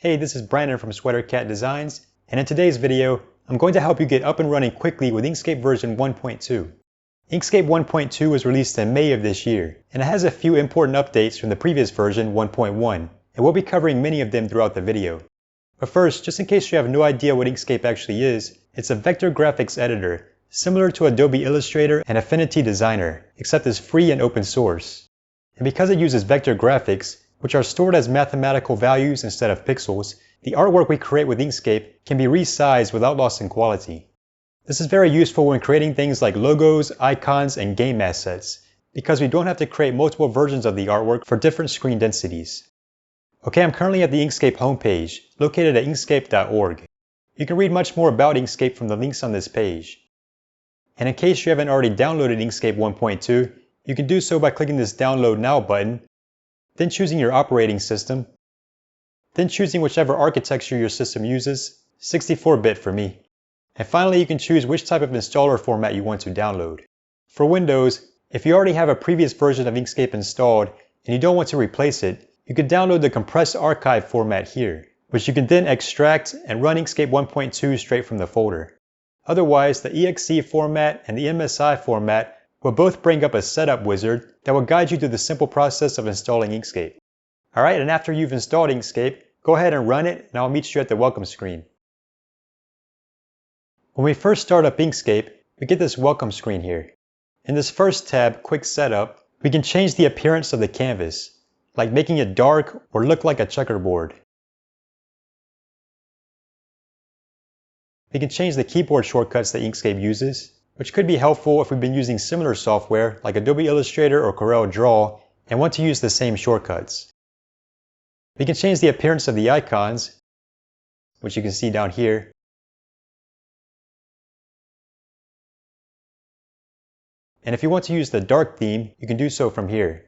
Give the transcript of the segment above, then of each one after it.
Hey, this is Brandon from Sweater Cat Designs, and in today's video, I'm going to help you get up and running quickly with Inkscape version 1.2. Inkscape 1.2 was released in May of this year, and it has a few important updates from the previous version 1.1, and we'll be covering many of them throughout the video. But first, just in case you have no idea what Inkscape actually is, it's a vector graphics editor, similar to Adobe Illustrator and Affinity Designer, except it's free and open source. And because it uses vector graphics, which are stored as mathematical values instead of pixels, the artwork we create with Inkscape can be resized without loss in quality. This is very useful when creating things like logos, icons, and game assets, because we don't have to create multiple versions of the artwork for different screen densities. Okay, I'm currently at the Inkscape homepage, located at inkscape.org. You can read much more about Inkscape from the links on this page. And in case you haven't already downloaded Inkscape 1.2, you can do so by clicking this Download Now button, then choosing your operating system, then choosing whichever architecture your system uses, 64-bit for me. And finally, you can choose which type of installer format you want to download. For Windows, if you already have a previous version of Inkscape installed and you don't want to replace it, you can download the compressed archive format here, which you can then extract and run Inkscape 1.2 straight from the folder. Otherwise, the EXE format and the MSI format will both bring up a setup wizard that will guide you through the simple process of installing Inkscape. Alright, and after you've installed Inkscape, go ahead and run it and I'll meet you at the welcome screen. When we first start up Inkscape, we get this welcome screen here. In this first tab, Quick Setup, we can change the appearance of the canvas, like making it dark or look like a checkerboard. We can change the keyboard shortcuts that Inkscape uses, which could be helpful if we've been using similar software like Adobe Illustrator or Corel Draw and want to use the same shortcuts. We can change the appearance of the icons, which you can see down here. And if you want to use the dark theme, you can do so from here.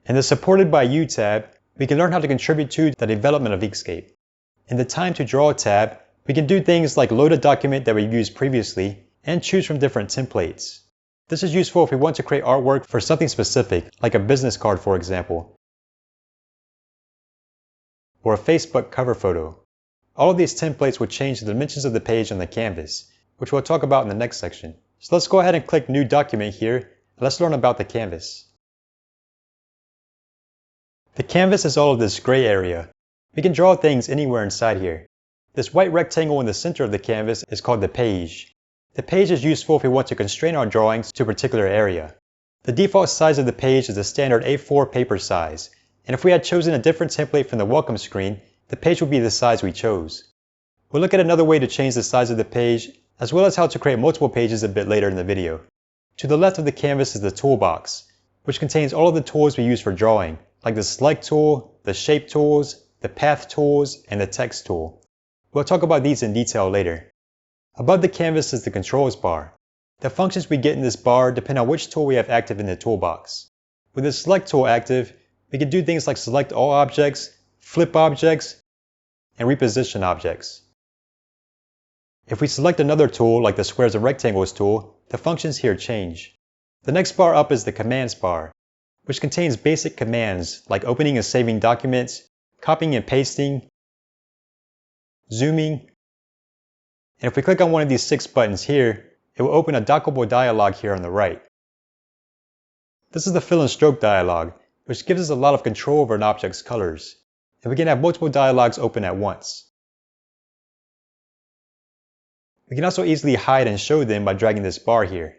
In the Supported by You tab, we can learn how to contribute to the development of Inkscape. In the Time to Draw tab, we can do things like load a document that we've used previously and choose from different templates. This is useful if we want to create artwork for something specific, like a business card for example, or a Facebook cover photo. All of these templates will change the dimensions of the page on the canvas, which we'll talk about in the next section. So let's go ahead and click New Document here, and let's learn about the canvas. The canvas is all of this gray area. We can draw things anywhere inside here. This white rectangle in the center of the canvas is called the page. The page is useful if we want to constrain our drawings to a particular area. The default size of the page is a standard A4 paper size, and if we had chosen a different template from the welcome screen, the page would be the size we chose. We'll look at another way to change the size of the page, as well as how to create multiple pages a bit later in the video. To the left of the canvas is the toolbox, which contains all of the tools we use for drawing, like the Select tool, the Shape tools, the Path tools, and the Text tool. We'll talk about these in detail later. Above the canvas is the Controls bar. The functions we get in this bar depend on which tool we have active in the toolbox. With the Select tool active, we can do things like select all objects, flip objects, and reposition objects. If we select another tool, like the Squares and Rectangles tool, the functions here change. The next bar up is the Commands bar, which contains basic commands like opening and saving documents, copying and pasting, zooming, and if we click on one of these 6 buttons here, it will open a dockable dialog here on the right. This is the Fill and Stroke dialog, which gives us a lot of control over an object's colors, and we can have multiple dialogs open at once. We can also easily hide and show them by dragging this bar here.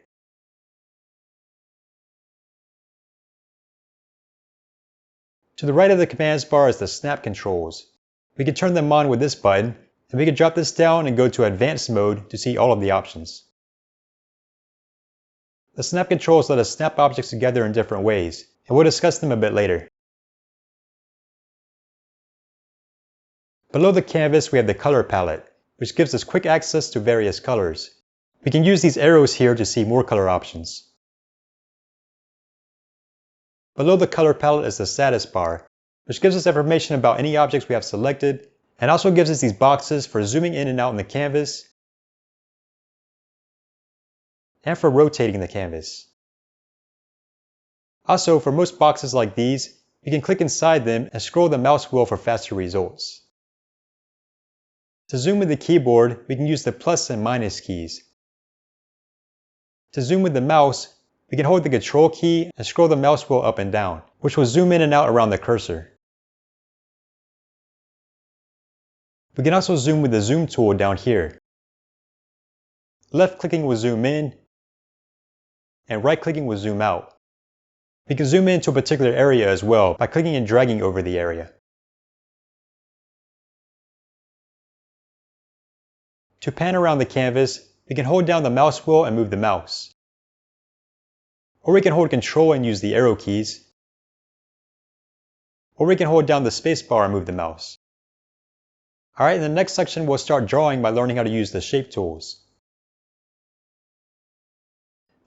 To the right of the Commands bar is the Snap controls. We can turn them on with this button, and we can drop this down and go to Advanced mode to see all of the options. The Snap controls let us snap objects together in different ways, and we'll discuss them a bit later. Below the canvas we have the Color palette, which gives us quick access to various colors. We can use these arrows here to see more color options. Below the Color palette is the Status bar, which gives us information about any objects we have selected, and also gives us these boxes for zooming in and out in the canvas, and for rotating the canvas. Also, for most boxes like these, we can click inside them and scroll the mouse wheel for faster results. To zoom with the keyboard, we can use the plus and minus keys. To zoom with the mouse, we can hold the Control key and scroll the mouse wheel up and down, which will zoom in and out around the cursor. We can also zoom with the Zoom tool down here. Left-clicking will zoom in, and right-clicking will zoom out. We can zoom into a particular area as well by clicking and dragging over the area. To pan around the canvas, we can hold down the mouse wheel and move the mouse. Or we can hold Control and use the arrow keys. Or we can hold down the spacebar and move the mouse. Alright, in the next section we'll start drawing by learning how to use the shape tools.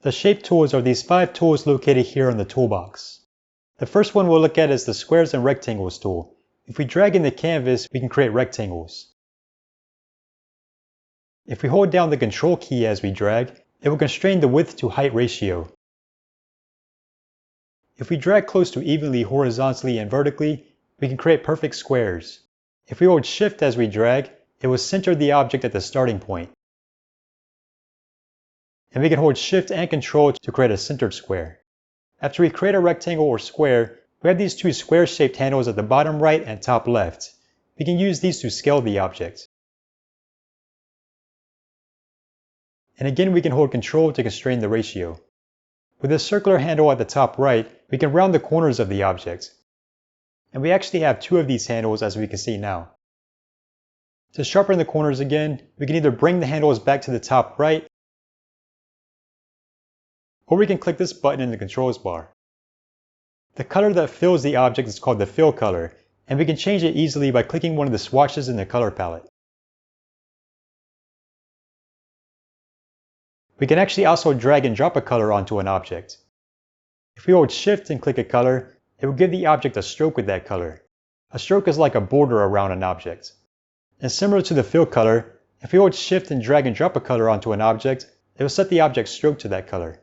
The shape tools are these 5 tools located here in the toolbox. The first one we'll look at is the Squares and Rectangles tool. If we drag in the canvas, we can create rectangles. If we hold down the Control key as we drag, it will constrain the width to height ratio. If we drag close to evenly horizontally and vertically, we can create perfect squares. If we hold Shift as we drag, it will center the object at the starting point. And we can hold Shift and Control to create a centered square. After we create a rectangle or square, we have these 2 square-shaped handles at the bottom right and top left. We can use these to scale the object. And again, we can hold Control to constrain the ratio. With the circular handle at the top right, we can round the corners of the object. And we actually have 2 of these handles as we can see now. To sharpen the corners again, we can either bring the handles back to the top right, or we can click this button in the controls bar. The color that fills the object is called the fill color, and we can change it easily by clicking one of the swatches in the color palette. We can actually also drag and drop a color onto an object. If we hold Shift and click a color, it will give the object a stroke with that color. A stroke is like a border around an object. And similar to the fill color, if we hold Shift and drag and drop a color onto an object, it will set the object stroke to that color.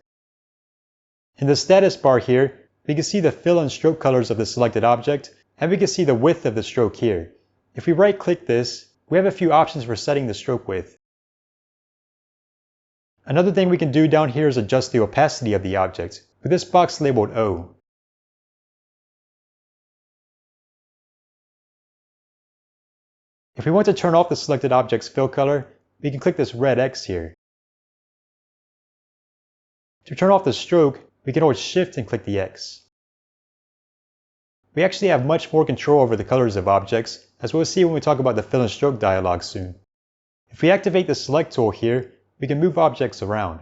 In the status bar here, we can see the fill and stroke colors of the selected object, and we can see the width of the stroke here. If we right-click this, we have a few options for setting the stroke width. Another thing we can do down here is adjust the opacity of the object, with this box labeled O. If we want to turn off the selected object's fill color, we can click this red X here. To turn off the stroke, we can hold Shift and click the X. We actually have much more control over the colors of objects, as we'll see when we talk about the fill and stroke dialog soon. If we activate the Select tool here, we can move objects around.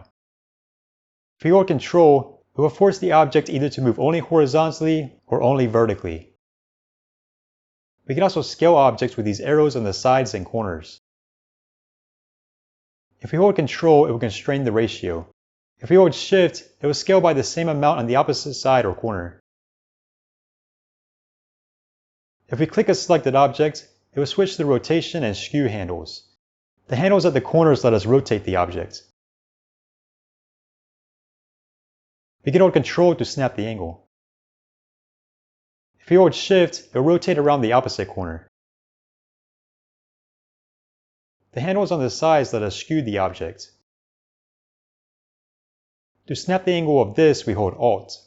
If we hold Control, it will force the object either to move only horizontally or only vertically. We can also scale objects with these arrows on the sides and corners. If we hold Control, it will constrain the ratio. If we hold Shift, it will scale by the same amount on the opposite side or corner. If we click a selected object, it will switch the rotation and skew handles. The handles at the corners let us rotate the object. We can hold Control to snap the angle. If we hold Shift, it will rotate around the opposite corner. The handles on the sides let us skew the object. To snap the angle of this, we hold Alt.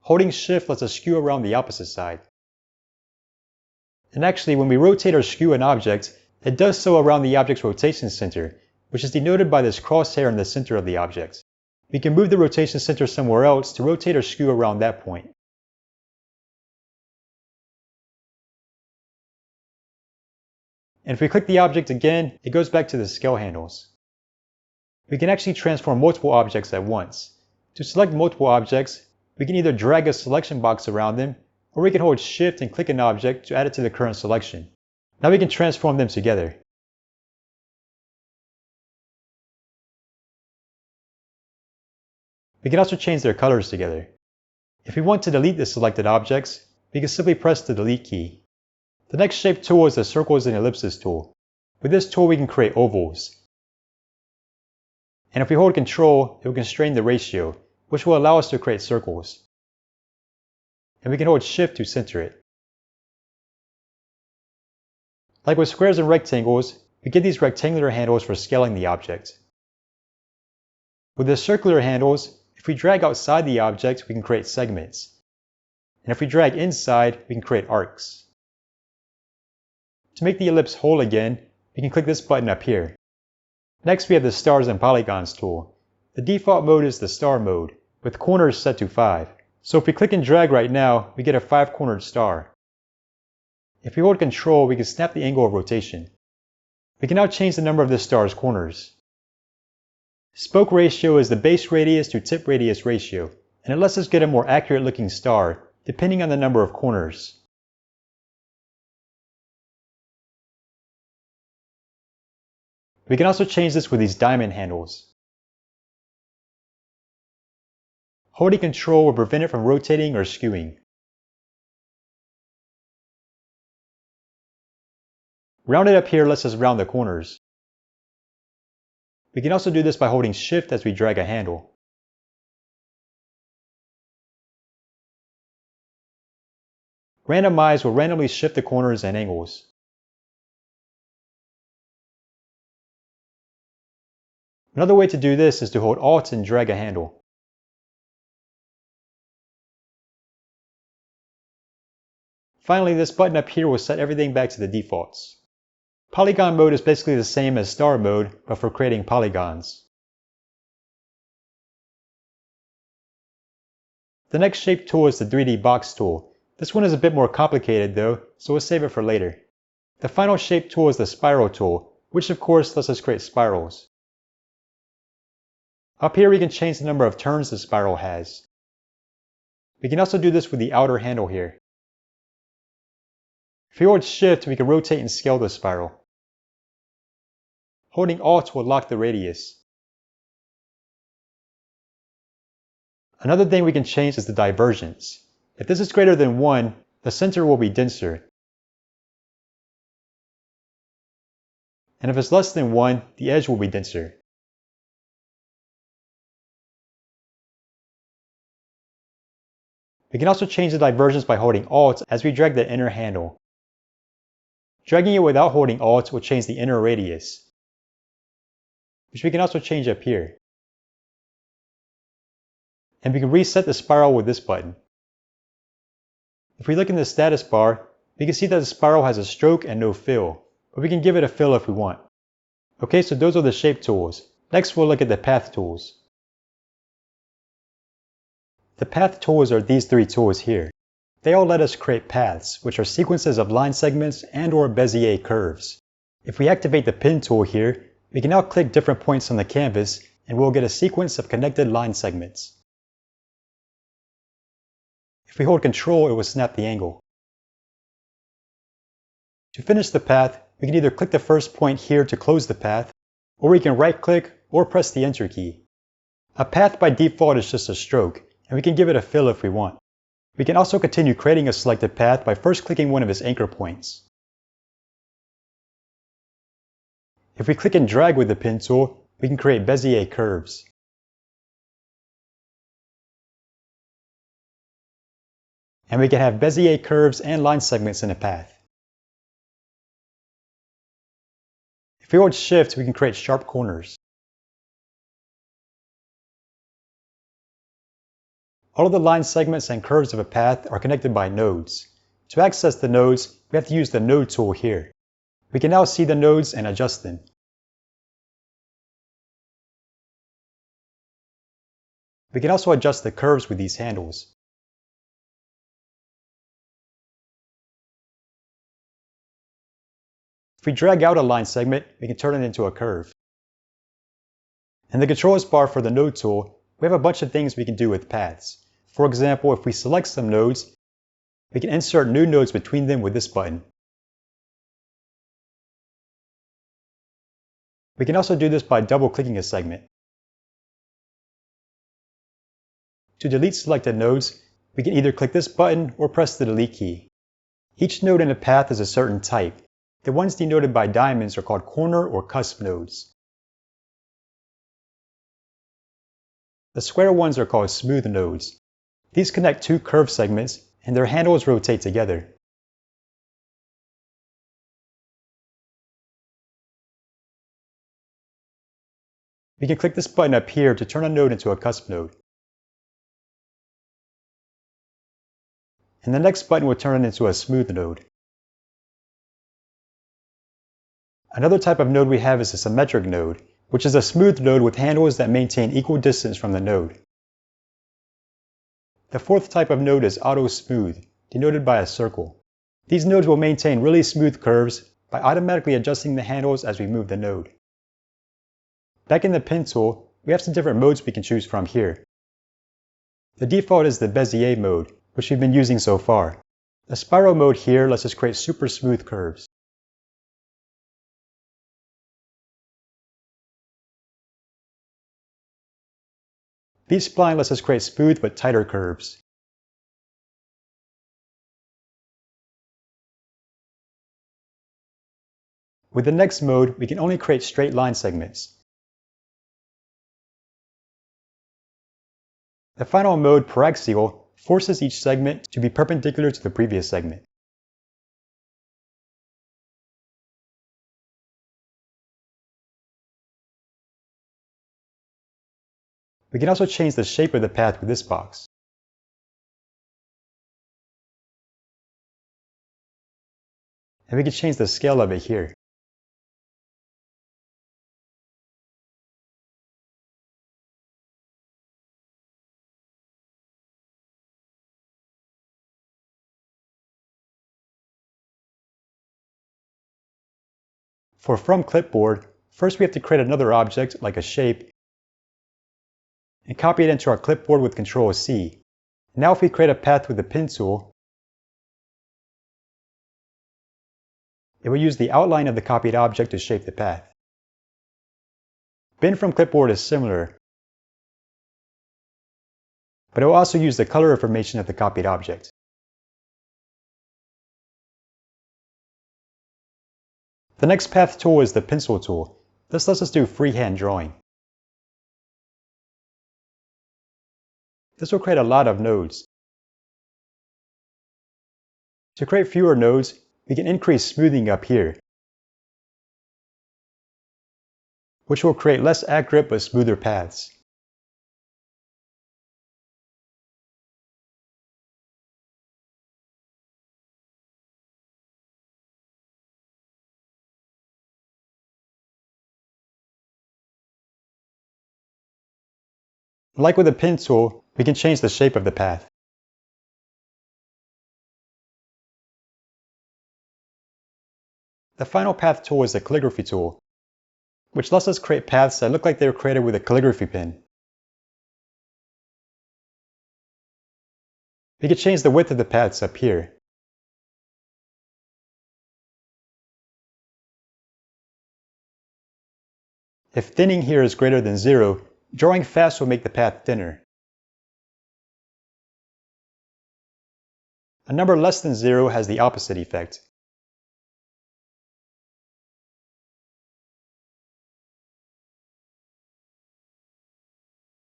Holding Shift lets us skew around the opposite side. And actually, when we rotate or skew an object, it does so around the object's rotation center, which is denoted by this crosshair in the center of the object. We can move the rotation center somewhere else to rotate or skew around that point. And if we click the object again, it goes back to the scale handles. We can actually transform multiple objects at once. To select multiple objects, we can either drag a selection box around them, or we can hold Shift and click an object to add it to the current selection. Now we can transform them together. We can also change their colors together. If we want to delete the selected objects, we can simply press the Delete key. The next shape tool is the Circles and Ellipses tool. With this tool we can create ovals. And if we hold Control, it will constrain the ratio, which will allow us to create circles. and we can hold Shift to center it. Like with squares and rectangles, we get these rectangular handles for scaling the object. With the circular handles, if we drag outside the object, we can create segments. And if we drag inside, we can create arcs. To make the ellipse whole again, we can click this button up here. Next, we have the Stars and Polygons tool. The default mode is the star mode, with corners set to 5. So if we click and drag right now, we get a 5-cornered star. If we hold Ctrl, we can snap the angle of rotation. We can now change the number of this star's corners. Spoke ratio is the base radius to tip radius ratio, and it lets us get a more accurate looking star, depending on the number of corners. We can also change this with these diamond handles. Holding Ctrl will prevent it from rotating or skewing. Rounded up here lets us round the corners. We can also do this by holding Shift as we drag a handle. Randomize will randomly shift the corners and angles. Another way to do this is to hold Alt and drag a handle. Finally, this button up here will set everything back to the defaults. Polygon mode is basically the same as star mode, but for creating polygons. The next shape tool is the 3D box tool. This one is a bit more complicated though, so we'll save it for later. The final shape tool is the spiral tool, which of course lets us create spirals. Up here we can change the number of turns the spiral has. We can also do this with the outer handle here. If we hold Shift, we can rotate and scale the spiral. Holding Alt will lock the radius. Another thing we can change is the divergence. If this is greater than 1, the center will be denser. And if it's less than 1, the edge will be denser. We can also change the divergence by holding Alt as we drag the inner handle. Dragging it without holding Alt will change the inner radius, which we can also change up here. And we can reset the spiral with this button. If we look in the status bar, we can see that the spiral has a stroke and no fill, but we can give it a fill if we want. Okay, so those are the shape tools. Next we'll look at the path tools. The path tools are these 3 tools here. They all let us create paths, which are sequences of line segments and/or Bezier curves. If we activate the Pen tool here, we can now click different points on the canvas and we'll get a sequence of connected line segments. If we hold Ctrl, it will snap the angle. To finish the path, we can either click the first point here to close the path, or we can right-click or press the Enter key. A path by default is just a stroke, and we can give it a fill if we want. We can also continue creating a selected path by first clicking one of its anchor points. If we click and drag with the Pen tool, we can create Bezier curves. And we can have Bezier curves and line segments in a path. If we hold Shift, we can create sharp corners. All of the line segments and curves of a path are connected by nodes. To access the nodes, we have to use the Node tool here. We can now see the nodes and adjust them. We can also adjust the curves with these handles. If we drag out a line segment, we can turn it into a curve. In the controls bar for the Node tool, we have a bunch of things we can do with paths. For example, if we select some nodes, we can insert new nodes between them with this button. We can also do this by double-clicking a segment. To delete selected nodes, we can either click this button or press the Delete key. Each node in a path is a certain type. The ones denoted by diamonds are called corner or cusp nodes. The square ones are called smooth nodes. These connect 2 curved segments, and their handles rotate together. We can click this button up here to turn a node into a cusp node. And the next button will turn it into a smooth node. Another type of node we have is a symmetric node, which is a smooth node with handles that maintain equal distance from the node. The fourth type of node is auto smooth, denoted by a circle. These nodes will maintain really smooth curves by automatically adjusting the handles as we move the node. Back in the pen tool, we have some different modes we can choose from here. The default is the Bezier mode, which we've been using so far. The spiral mode here lets us create super smooth curves. B-spline lets us create smooth but tighter curves. With the next mode, we can only create straight line segments. The final mode, paraxial, forces each segment to be perpendicular to the previous segment. We can also change the shape of the path with this box. And we can change the scale of it here. For From Clipboard, first we have to create another object, like a shape, and copy it into our clipboard with Ctrl-C. Now if we create a path with the pen tool, it will use the outline of the copied object to shape the path. Bin from Clipboard is similar, but it will also use the color information of the copied object. The next path tool is the pencil tool. This lets us do freehand drawing. This will create a lot of nodes. To create fewer nodes, we can increase smoothing up here, which will create less accurate but smoother paths. Like with the pen tool, we can change the shape of the path. The final path tool is the calligraphy tool, which lets us create paths that look like they were created with a calligraphy pen. We can change the width of the paths up here. If thinning here is greater than 0, drawing fast will make the path thinner. A number less than 0 has the opposite effect.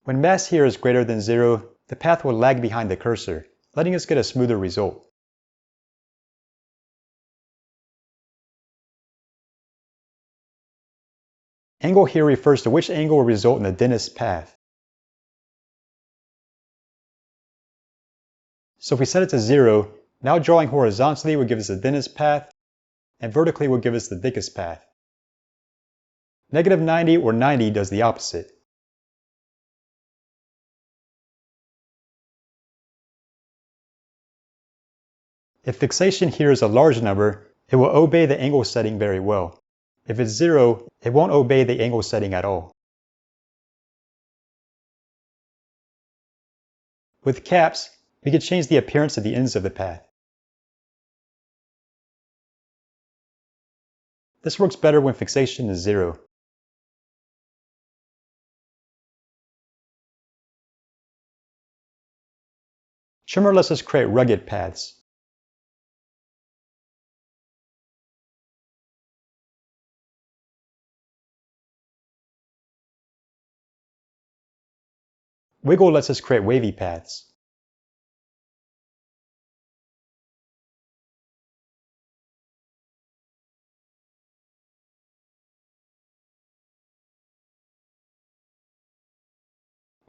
When mass here is greater than 0, the path will lag behind the cursor, letting us get a smoother result. Angle here refers to which angle will result in the thinnest path. So if we set it to 0, now drawing horizontally will give us the thinnest path, and vertically will give us the thickest path. -90 or 90 does the opposite. If fixation here is a large number, it will obey the angle setting very well. If it's 0, it won't obey the angle setting at all. With caps, we can change the appearance of the ends of the path. This works better when fixation is 0. Trimmer lets us create rugged paths. Wiggle lets us create wavy paths.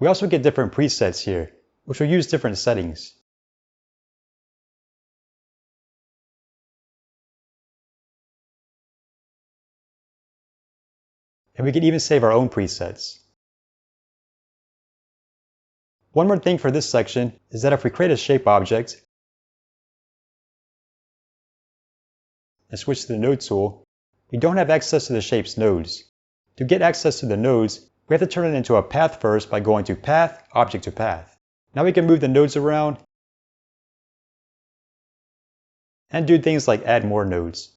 We also get different presets here, which will use different settings. And we can even save our own presets. One more thing for this section is that if we create a shape object and switch to the node tool, we don't have access to the shape's nodes. To get access to the nodes, we have to turn it into a path first by going to Path, Object to Path. Now we can move the nodes around and do things like add more nodes.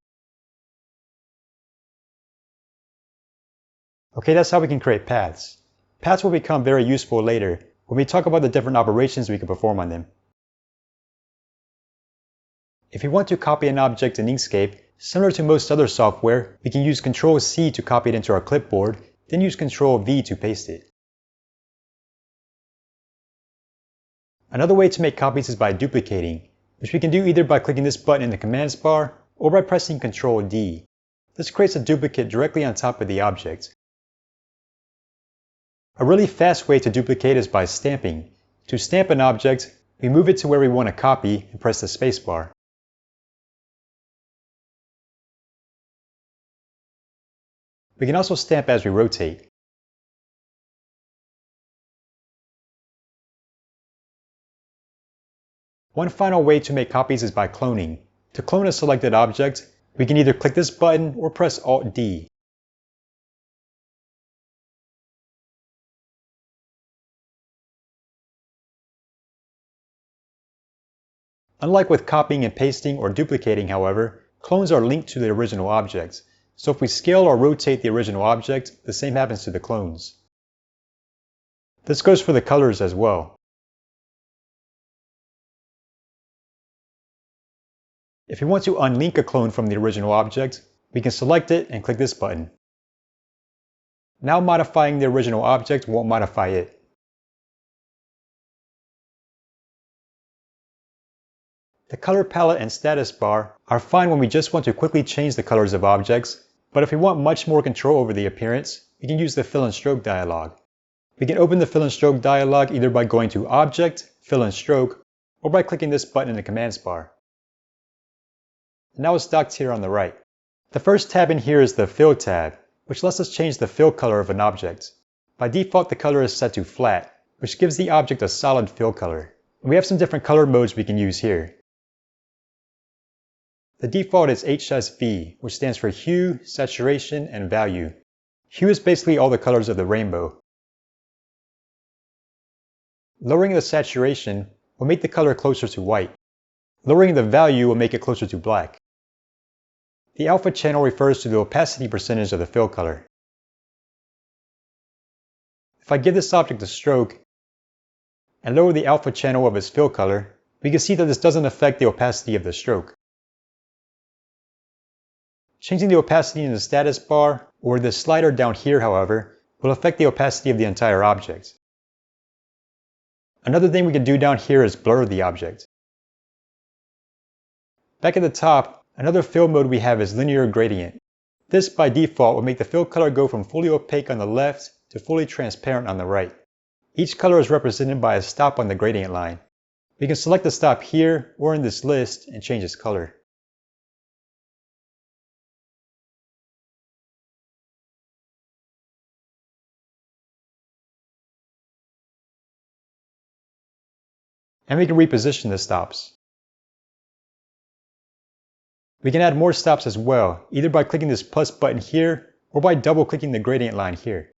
Okay, that's how we can create paths. Paths will become very useful later when we talk about the different operations we can perform on them. If we want to copy an object in Inkscape, similar to most other software, we can use Ctrl-C to copy it into our clipboard, then use Ctrl-V to paste it. Another way to make copies is by duplicating, which we can do either by clicking this button in the commands bar or by pressing Ctrl-D. This creates a duplicate directly on top of the object. A really fast way to duplicate is by stamping. To stamp an object, we move it to where we want to copy and press the spacebar. We can also stamp as we rotate. One final way to make copies is by cloning. To clone a selected object, we can either click this button or press Alt-D. Unlike with copying and pasting or duplicating, however, clones are linked to the original object. So if we scale or rotate the original object, the same happens to the clones. This goes for the colors as well. If we want to unlink a clone from the original object, we can select it and click this button. Now modifying the original object won't modify it. The color palette and status bar are fine when we just want to quickly change the colors of objects, but if we want much more control over the appearance, we can use the Fill and Stroke dialog. We can open the Fill and Stroke dialog either by going to Object, Fill and Stroke, or by clicking this button in the commands bar. Now it's docked here on the right. The first tab in here is the Fill tab, which lets us change the fill color of an object. By default, the color is set to flat, which gives the object a solid fill color. We have some different color modes we can use here. The default is HSV, which stands for Hue, Saturation, and Value. Hue is basically all the colors of the rainbow. Lowering the saturation will make the color closer to white. Lowering the value will make it closer to black. The alpha channel refers to the opacity percentage of the fill color. If I give this object a stroke and lower the alpha channel of its fill color, we can see that this doesn't affect the opacity of the stroke. Changing the opacity in the status bar or the slider down here, however, will affect the opacity of the entire object. Another thing we can do down here is blur the object. Back at the top, another fill mode we have is linear gradient. This by default will make the fill color go from fully opaque on the left to fully transparent on the right. Each color is represented by a stop on the gradient line. We can select the stop here or in this list and change its color. And we can reposition the stops. We can add more stops as well, either by clicking this plus button here or by double clicking the gradient line here.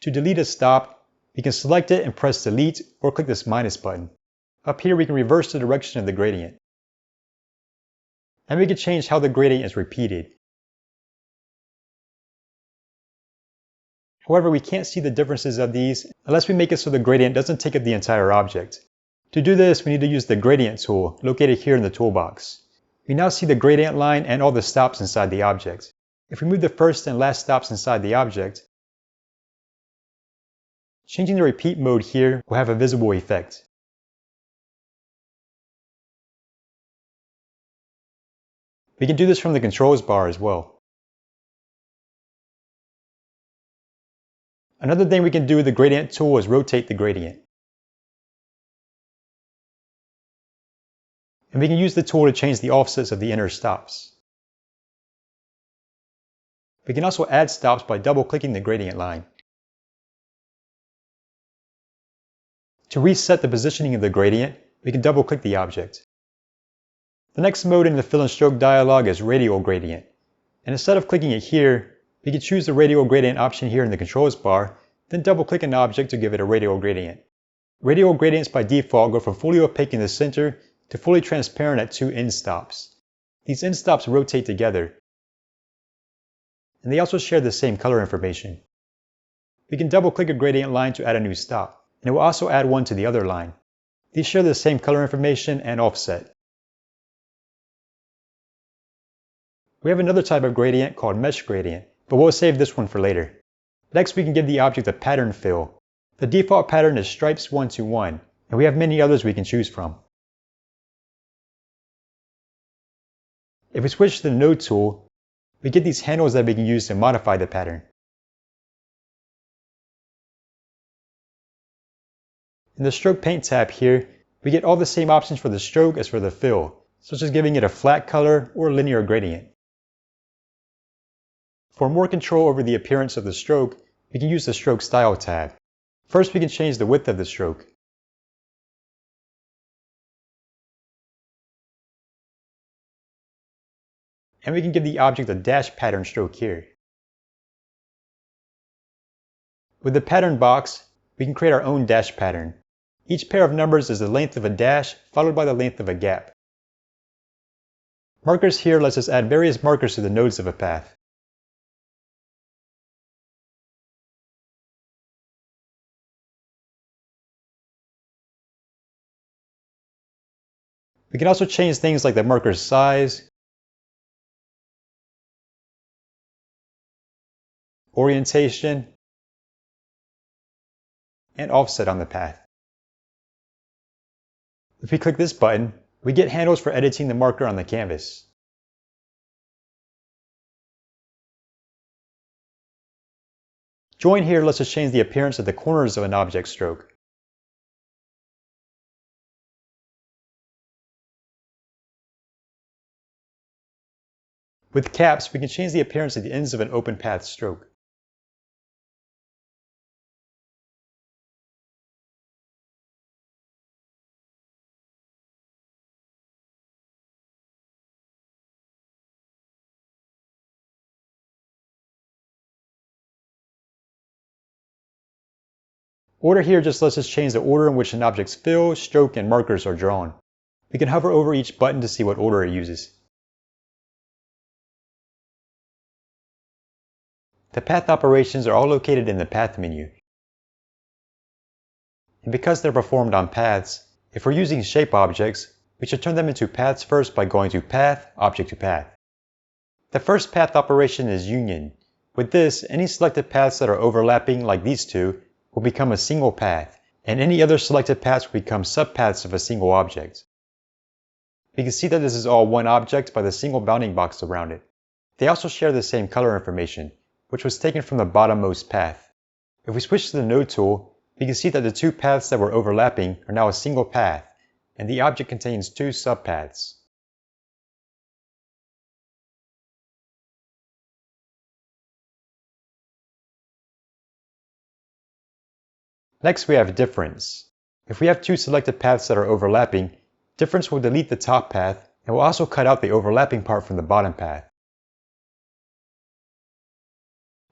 To delete a stop, we can select it and press delete or click this minus button. Up here we can reverse the direction of the gradient. And we can change how the gradient is repeated. However, we can't see the differences of these unless we make it so the gradient doesn't take up the entire object. To do this, we need to use the gradient tool located here in the toolbox. We now see the gradient line and all the stops inside the object. If we move the first and last stops inside the object, changing the repeat mode here will have a visible effect. We can do this from the controls bar as well. Another thing we can do with the gradient tool is rotate the gradient. And we can use the tool to change the offsets of the inner stops. We can also add stops by double-clicking the gradient line. To reset the positioning of the gradient, we can double-click the object. The next mode in the fill and stroke dialog is radial gradient. And instead of clicking it here, we can choose the radial gradient option here in the controls bar, then double-click an object to give it a radial gradient. Radial gradients by default go from fully opaque in the center to fully transparent at two end stops. These end stops rotate together, and they also share the same color information. We can double-click a gradient line to add a new stop, and it will also add one to the other line. These share the same color information and offset. We have another type of gradient called mesh gradient, but we'll save this one for later. Next, we can give the object a pattern fill. The default pattern is stripes 1 to 1, and we have many others we can choose from. If we switch to the node tool, we get these handles that we can use to modify the pattern. In the stroke paint tab here, we get all the same options for the stroke as for the fill, such as giving it a flat color or linear gradient. For more control over the appearance of the stroke, we can use the Stroke Style tab. First, we can change the width of the stroke. And we can give the object a dash pattern stroke here. With the pattern box, we can create our own dash pattern. Each pair of numbers is the length of a dash followed by the length of a gap. Markers here lets us add various markers to the nodes of a path. We can also change things like the marker's size, orientation, and offset on the path. If we click this button, we get handles for editing the marker on the canvas. Join here lets us change the appearance of the corners of an object stroke. With caps, we can change the appearance of the ends of an open path stroke. Order here just lets us change the order in which an object's fill, stroke, and markers are drawn. We can hover over each button to see what order it uses. The path operations are all located in the Path menu. And because they're performed on paths, if we're using shape objects, we should turn them into paths first by going to Path, Object to Path. The first path operation is union. With this, any selected paths that are overlapping, like these two, will become a single path, and any other selected paths will become subpaths of a single object. We can see that this is all one object by the single bounding box around it. They also share the same color information, which was taken from the bottommost path. If we switch to the node tool, we can see that the two paths that were overlapping are now a single path, and the object contains two subpaths. Next, we have difference. If we have two selected paths that are overlapping, difference will delete the top path and will also cut out the overlapping part from the bottom path.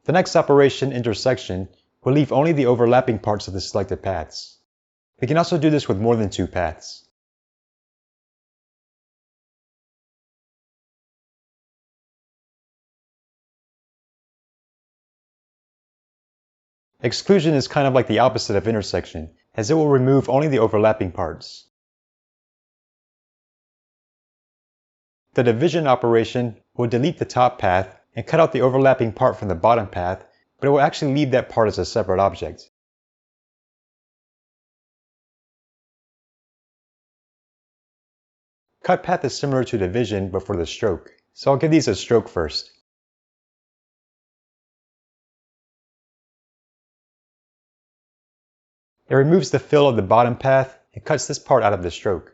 The next operation, intersection, will leave only the overlapping parts of the selected paths. We can also do this with more than two paths. Exclusion is kind of like the opposite of intersection, as it will remove only the overlapping parts. The division operation will delete the top path and cut out the overlapping part from the bottom path, but it will actually leave that part as a separate object. Cut path is similar to division, but for the stroke, so I'll give these a stroke first. It removes the fill of the bottom path and cuts this part out of the stroke.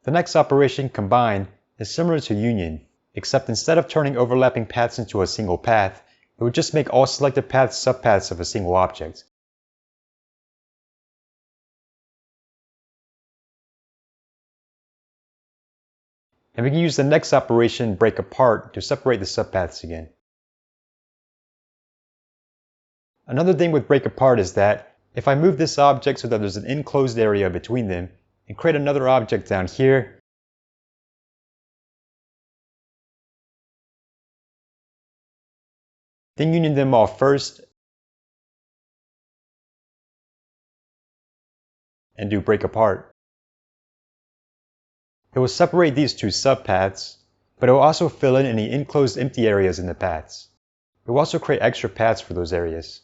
The next operation, combine, is similar to union, except instead of turning overlapping paths into a single path, it would just make all selected paths subpaths of a single object. And we can use the next operation, break apart, to separate the subpaths again. Another thing with break apart is that if I move this object so that there's an enclosed area between them, and create another object down here, then union them all first, and do break apart. It will separate these two subpaths, but it will also fill in any enclosed empty areas in the paths. It will also create extra paths for those areas.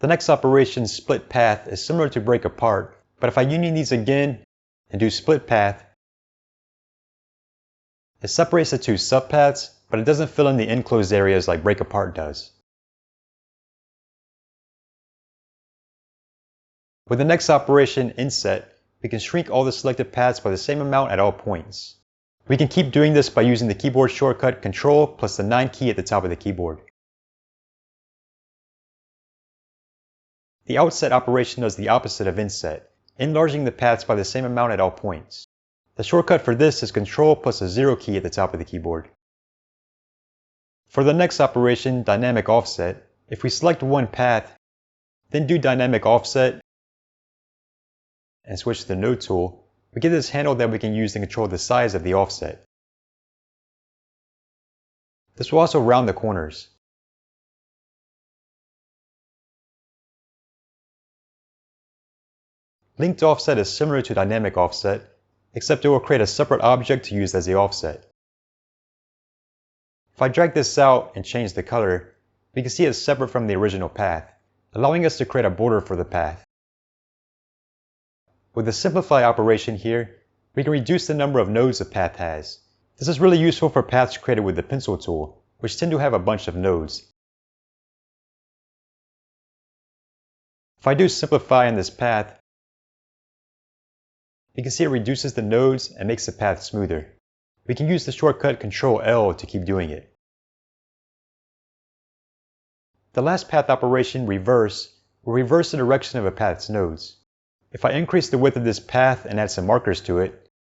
The next operation, split path, is similar to break apart, but if I union these again and do split path, it separates the two subpaths, but it doesn't fill in the enclosed areas like break apart does. With the next operation, inset, we can shrink all the selected paths by the same amount at all points. We can keep doing this by using the keyboard shortcut Ctrl plus the 9 key at the top of the keyboard. The outset operation does the opposite of inset, enlarging the paths by the same amount at all points. The shortcut for this is Ctrl plus the 0 key at the top of the keyboard. For the next operation, dynamic offset, if we select one path, then do dynamic offset, and switch to the node tool, we get this handle that we can use to control the size of the offset. This will also round the corners. Linked offset is similar to dynamic offset, except it will create a separate object to use as the offset. If I drag this out and change the color, we can see it's separate from the original path, allowing us to create a border for the path. With the simplify operation here, we can reduce the number of nodes a path has. This is really useful for paths created with the pencil tool, which tend to have a bunch of nodes. If I do simplify in this path, we can see it reduces the nodes and makes the path smoother. We can use the shortcut Ctrl L to keep doing it. The last path operation, reverse, will reverse the direction of a path's nodes. If I increase the width of this path and add some markers to it,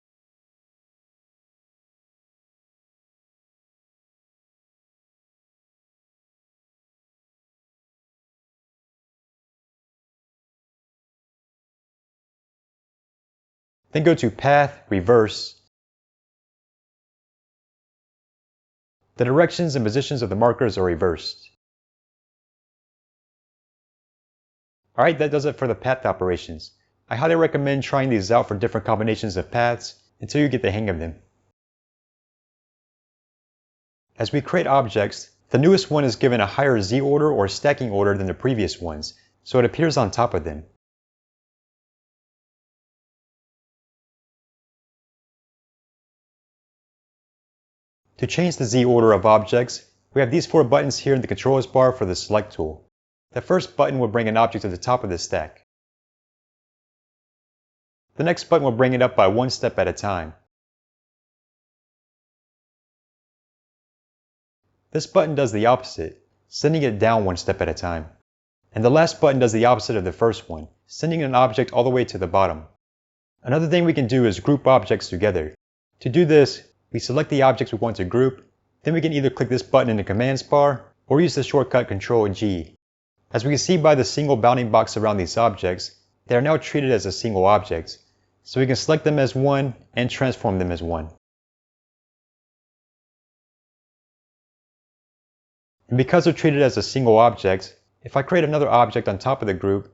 then go to Path, Reverse, the directions and positions of the markers are reversed. Alright, that does it for the path operations. I highly recommend trying these out for different combinations of paths until you get the hang of them. As we create objects, the newest one is given a higher Z order or stacking order than the previous ones, so it appears on top of them. To change the Z order of objects, we have these 4 buttons here in the controls bar for the Select tool. The first button will bring an object to the top of the stack. The next button will bring it up by one step at a time. This button does the opposite, sending it down one step at a time. And the last button does the opposite of the first one, sending an object all the way to the bottom. Another thing we can do is group objects together. To do this, we select the objects we want to group, then we can either click this button in the commands bar or use the shortcut Ctrl G. As we can see by the single bounding box around these objects, they are now treated as a single object, so we can select them as one and transform them as one. And because they're treated as a single object, if I create another object on top of the group,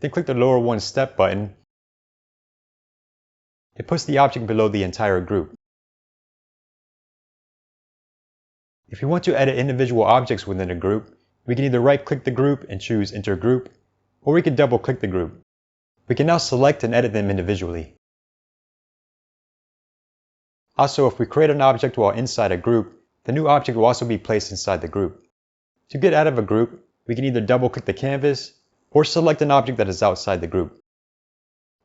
then click the lower one step button, it puts the object below the entire group. If we want to edit individual objects within a group, we can either right-click the group and choose Enter Group, or we can double-click the group. We can now select and edit them individually. Also, if we create an object while inside a group, the new object will also be placed inside the group. To get out of a group, we can either double-click the canvas or select an object that is outside the group.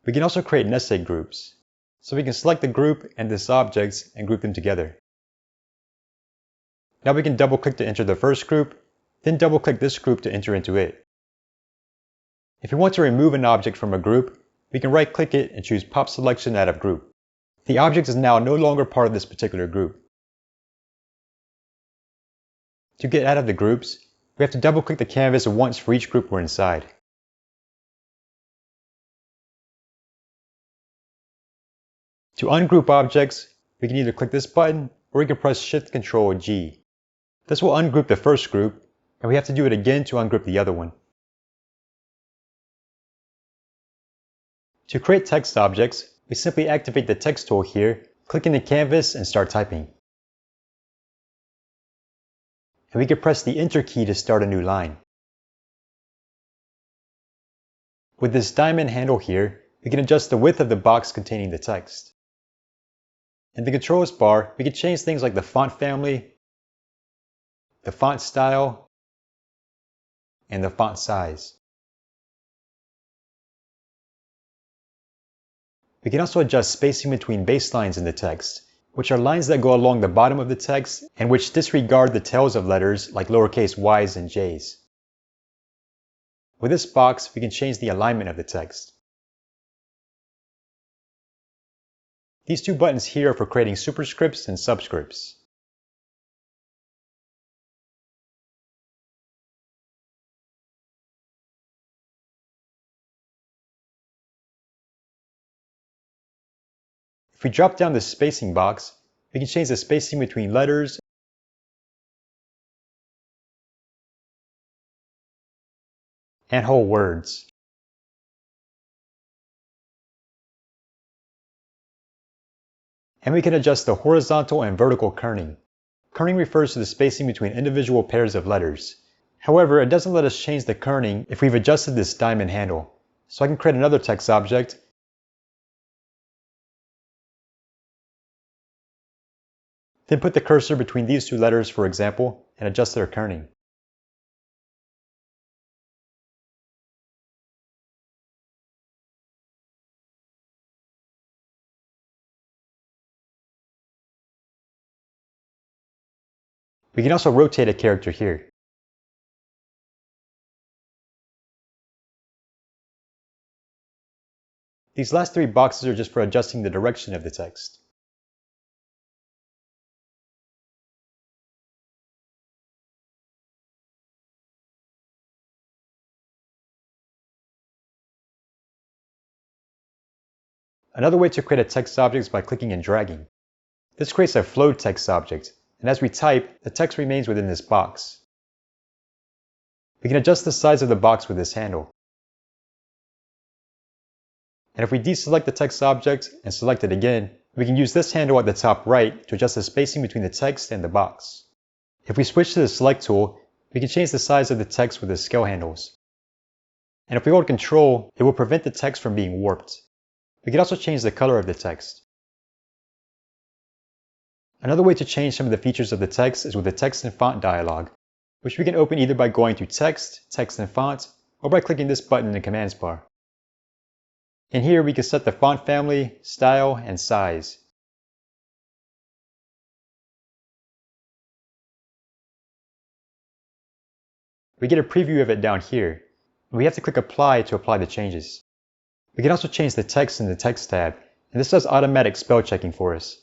We can also create nested groups. So we can select the group and this object and group them together. Now we can double-click to enter the first group, then double-click this group to enter into it. If we want to remove an object from a group, we can right-click it and choose Pop Selection Out of Group. The object is now no longer part of this particular group. To get out of the groups, we have to double-click the canvas once for each group we're inside. To ungroup objects, we can either click this button or we can press Shift-Control-G. This will ungroup the first group, and we have to do it again to ungroup the other one. To create text objects, we simply activate the text tool here, click in the canvas and start typing. And we can press the Enter key to start a new line. With this diamond handle here, we can adjust the width of the box containing the text. In the controls bar, we can change things like the font family, the font style, and the font size. We can also adjust spacing between baselines in the text, which are lines that go along the bottom of the text and which disregard the tails of letters like lowercase y's and j's. With this box, we can change the alignment of the text. These two buttons here are for creating superscripts and subscripts. If we drop down the spacing box, we can change the spacing between letters and whole words. And we can adjust the horizontal and vertical kerning. Kerning refers to the spacing between individual pairs of letters. However, it doesn't let us change the kerning if we've adjusted this diamond handle. So I can create another text object, then put the cursor between these two letters, for example, and adjust their kerning. We can also rotate a character here. These last three boxes are just for adjusting the direction of the text. Another way to create a text object is by clicking and dragging. This creates a float text object, and as we type, the text remains within this box. We can adjust the size of the box with this handle. And if we deselect the text object and select it again, we can use this handle at the top right to adjust the spacing between the text and the box. If we switch to the Select tool, we can change the size of the text with the scale handles. And if we hold Control, it will prevent the text from being warped. We can also change the color of the text. Another way to change some of the features of the text is with the Text and Font dialog, which we can open either by going to Text, Text and Font, or by clicking this button in the commands bar. In here, we can set the font family, style, and size. We get a preview of it down here, and we have to click Apply to apply the changes. We can also change the text in the Text tab, and this does automatic spell checking for us.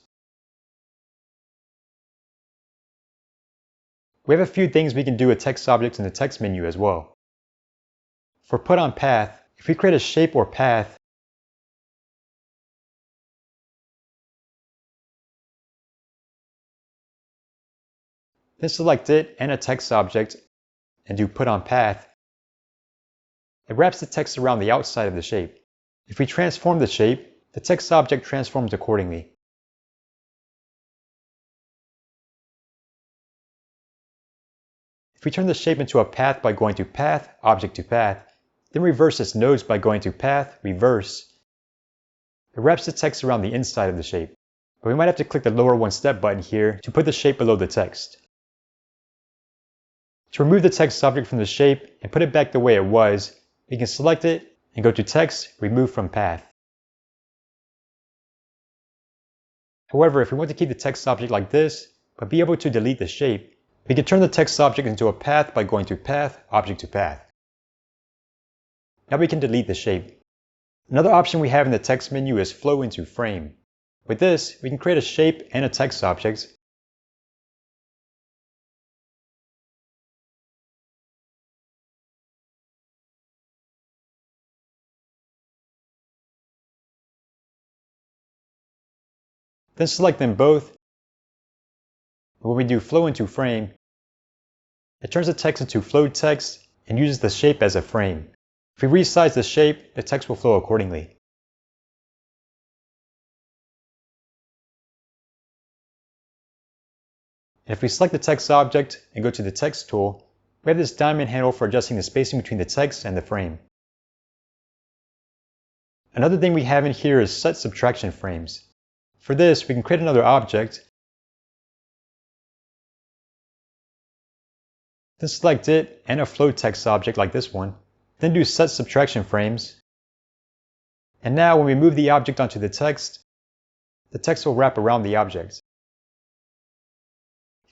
We have a few things we can do with text objects in the text menu as well. For Put on Path, if we create a shape or path, then select it and a text object and do Put on Path, it wraps the text around the outside of the shape. If we transform the shape, the text object transforms accordingly. If we turn the shape into a path by going to Path, Object to Path, then reverse its nodes by going to Path, Reverse. It wraps the text around the inside of the shape, but we might have to click the lower one step button here to put the shape below the text. To remove the text object from the shape and put it back the way it was, we can select it and go to Text, Remove from Path. However, if we want to keep the text object like this, but be able to delete the shape, we can turn the text object into a path by going to Path, Object to Path. Now we can delete the shape. Another option we have in the text menu is Flow into Frame. With this, we can create a shape and a text object. Then select them both. When we do Flow into Frame, it turns the text into flowed text and uses the shape as a frame. If we resize the shape, the text will flow accordingly. And if we select the text object and go to the Text tool, we have this diamond handle for adjusting the spacing between the text and the frame. Another thing we have in here is Set Subtraction Frames. For this, we can create another object, then select it and a float text object like this one, then do Set Subtraction Frames. And now when we move the object onto the text will wrap around the object.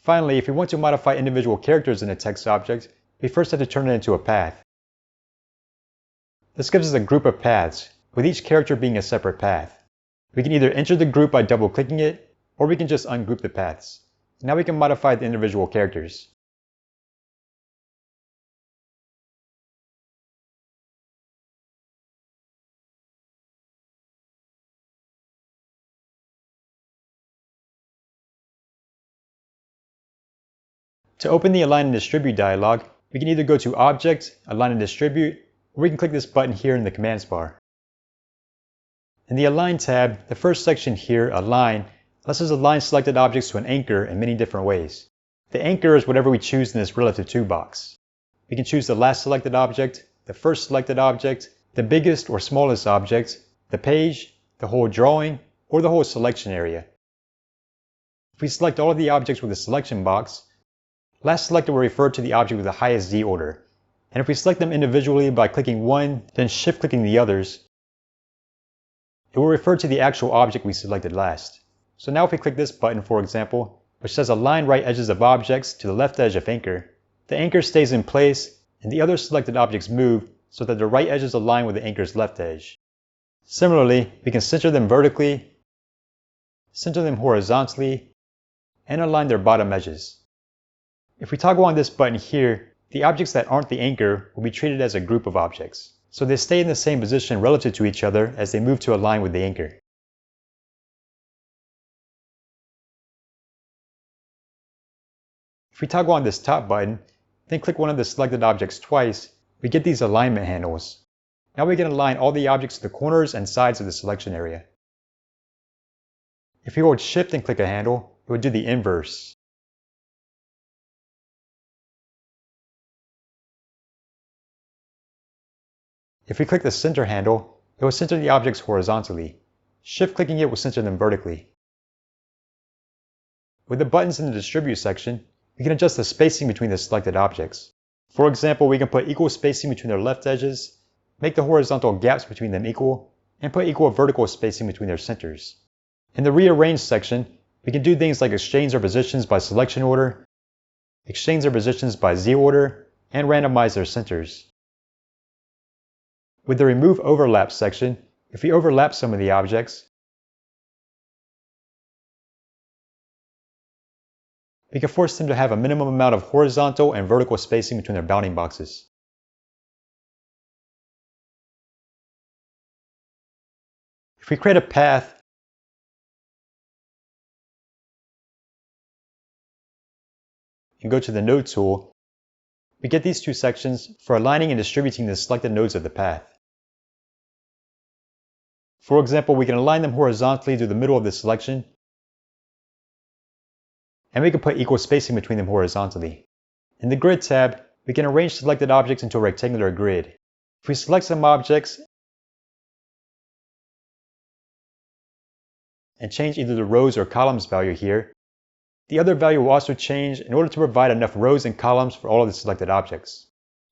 Finally, if we want to modify individual characters in a text object, we first have to turn it into a path. This gives us a group of paths, with each character being a separate path. We can either enter the group by double-clicking it, or we can just ungroup the paths. Now we can modify the individual characters. To open the Align and Distribute dialog, we can either go to Object, Align and Distribute, or we can click this button here in the commands bar. In the Align tab, the first section here, Align, lets us align selected objects to an anchor in many different ways. The anchor is whatever we choose in this relative to box. We can choose the last selected object, the first selected object, the biggest or smallest object, the page, the whole drawing, or the whole selection area. If we select all of the objects with a selection box, last selected will refer to the object with the highest Z order. And if we select them individually by clicking one, then shift-clicking the others, it will refer to the actual object we selected last. So now if we click this button, for example, which says Align right edges of objects to the left edge of anchor, the anchor stays in place and the other selected objects move so that the right edges align with the anchor's left edge. Similarly, we can center them vertically, center them horizontally, and align their bottom edges. If we toggle on this button here, the objects that aren't the anchor will be treated as a group of objects, so they stay in the same position relative to each other as they move to align with the anchor. If we toggle on this top button, then click one of the selected objects twice, we get these alignment handles. Now we can align all the objects to the corners and sides of the selection area. If we hold Shift and click a handle, it would do the inverse. If we click the center handle, it will center the objects horizontally. Shift-clicking it will center them vertically. With the buttons in the Distribute section, we can adjust the spacing between the selected objects. For example, we can put equal spacing between their left edges, make the horizontal gaps between them equal, and put equal vertical spacing between their centers. In the Rearrange section, we can do things like exchange their positions by selection order, exchange their positions by Z order, and randomize their centers. With the Remove Overlap section, if we overlap some of the objects, we can force them to have a minimum amount of horizontal and vertical spacing between their bounding boxes. If we create a path, and go to the Node tool, we get these two sections for aligning and distributing the selected nodes of the path. For example, we can align them horizontally through the middle of the selection, and we can put equal spacing between them horizontally. In the Grid tab, we can arrange selected objects into a rectangular grid. If we select some objects and change either the rows or columns value here, the other value will also change in order to provide enough rows and columns for all of the selected objects.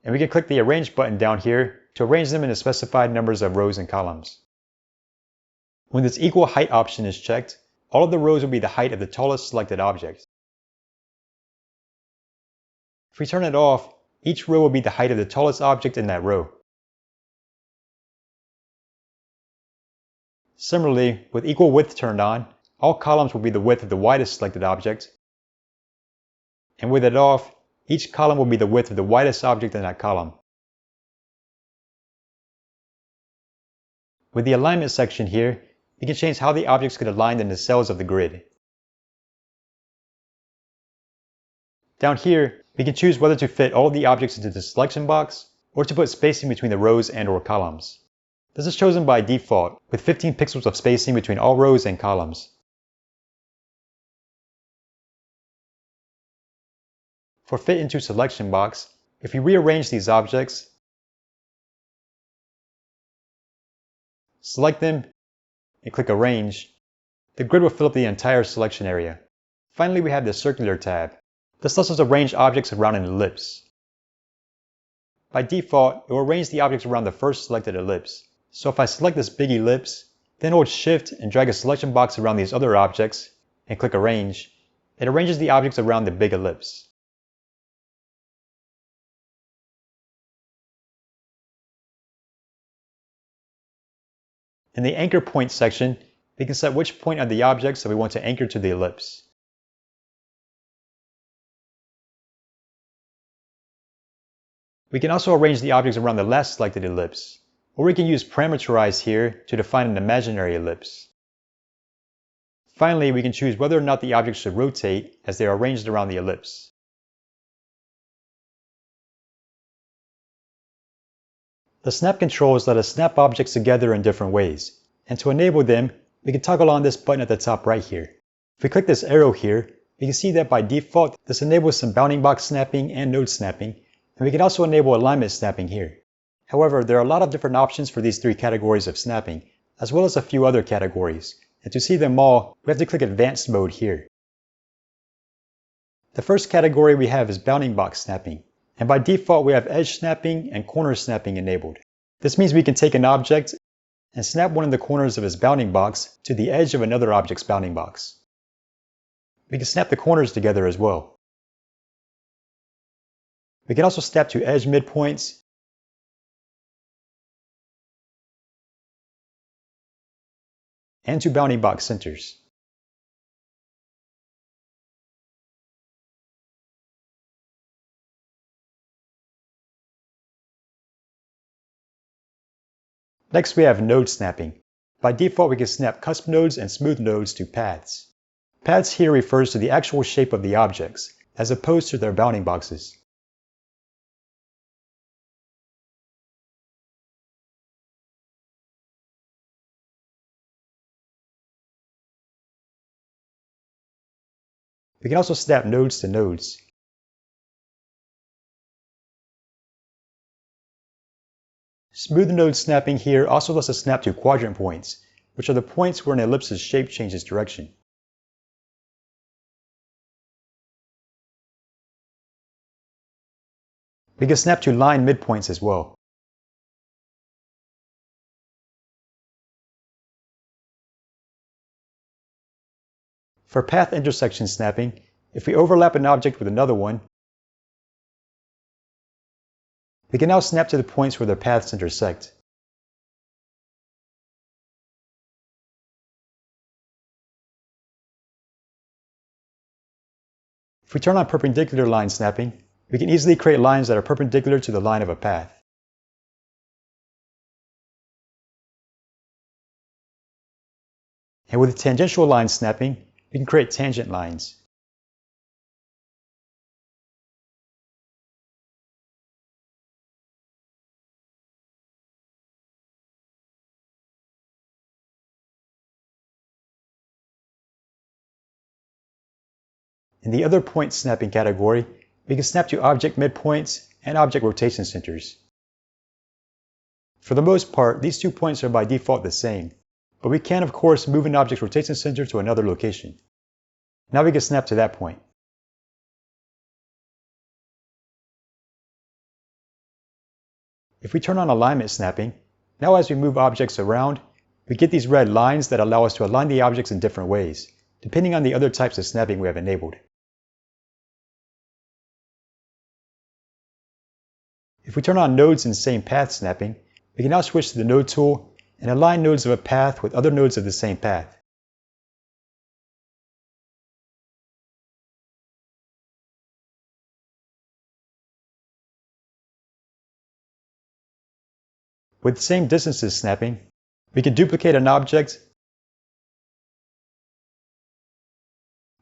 And we can click the Arrange button down here to arrange them in the specified numbers of rows and columns. When this Equal Height option is checked, all of the rows will be the height of the tallest selected object. If we turn it off, each row will be the height of the tallest object in that row. Similarly, with Equal Width turned on, all columns will be the width of the widest selected object, and with it off, each column will be the width of the widest object in that column. With the Alignment section here, we can change how the objects get aligned in the cells of the grid. Down here, we can choose whether to fit all of the objects into the selection box or to put spacing between the rows and/or columns. This is chosen by default, with 15 pixels of spacing between all rows and columns. For Fit into Selection box, if we rearrange these objects, select them, and click Arrange, the grid will fill up the entire selection area. Finally, we have the Circular tab. This lets us arrange objects around an ellipse. By default, it will arrange the objects around the first selected ellipse. So if I select this big ellipse, then hold Shift and drag a selection box around these other objects, and click Arrange, it arranges the objects around the big ellipse. In the Anchor Point section, we can set which point of the objects that we want to anchor to the ellipse. We can also arrange the objects around the last selected ellipse, or we can use Parameterize here to define an imaginary ellipse. Finally, we can choose whether or not the objects should rotate as they are arranged around the ellipse. The snap controls let us snap objects together in different ways, and to enable them, we can toggle on this button at the top right here. If we click this arrow here, we can see that by default, this enables some bounding box snapping and node snapping, and we can also enable alignment snapping here. However, there are a lot of different options for these three categories of snapping, as well as a few other categories, and to see them all, we have to click Advanced Mode here. The first category we have is bounding box snapping, and by default we have edge snapping and corner snapping enabled. This means we can take an object and snap one of the corners of its bounding box to the edge of another object's bounding box. We can snap the corners together as well. We can also snap to edge midpoints and to bounding box centers. Next we have node snapping. By default we can snap cusp nodes and smooth nodes to paths. Paths here refers to the actual shape of the objects, as opposed to their bounding boxes. We can also snap nodes to nodes. Smooth node snapping here also lets us snap to quadrant points, which are the points where an ellipse's shape changes direction. We can snap to line midpoints as well. For path intersection snapping, if we overlap an object with another one, we can now snap to the points where their paths intersect. If we turn on perpendicular line snapping, we can easily create lines that are perpendicular to the line of a path. And with tangential line snapping, we can create tangent lines. In the other point snapping category, we can snap to object midpoints and object rotation centers. For the most part, these 2 points are by default the same, but we can of course move an object's rotation center to another location. Now we can snap to that point. If we turn on alignment snapping, now as we move objects around, we get these red lines that allow us to align the objects in different ways, depending on the other types of snapping we have enabled. If we turn on nodes and same path snapping, we can now switch to the node tool and align nodes of a path with other nodes of the same path. With same distances snapping, we can duplicate an object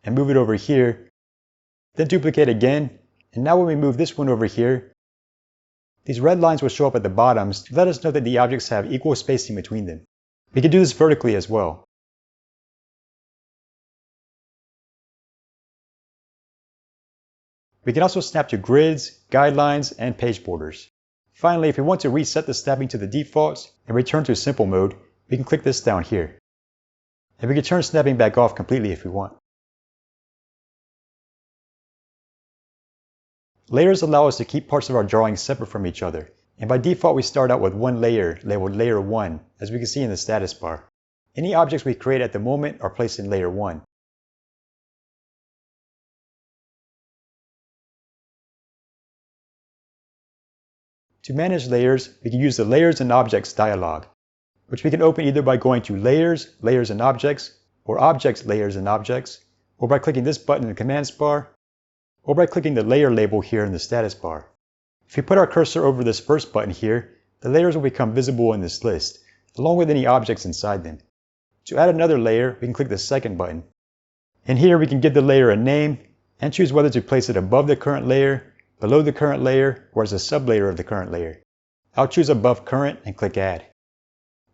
and move it over here, then duplicate again, and now when we move this one over here, these red lines will show up at the bottoms to let us know that the objects have equal spacing between them. We can do this vertically as well. We can also snap to grids, guidelines, and page borders. Finally, if we want to reset the snapping to the defaults and return to simple mode, we can click this down here. And we can turn snapping back off completely if we want. Layers allow us to keep parts of our drawing separate from each other, and by default we start out with one layer labeled Layer 1, as we can see in the status bar. Any objects we create at the moment are placed in Layer 1. To manage layers, we can use the Layers and Objects dialog, which we can open either by going to Layers, Layers and Objects, or Objects, Layers and Objects, or by clicking this button in the commands bar, or by clicking the layer label here in the status bar. If we put our cursor over this first button here, the layers will become visible in this list, along with any objects inside them. To add another layer, we can click the second button. And here we can give the layer a name and choose whether to place it above the current layer, below the current layer, or as a sublayer of the current layer. I'll choose above current and click add.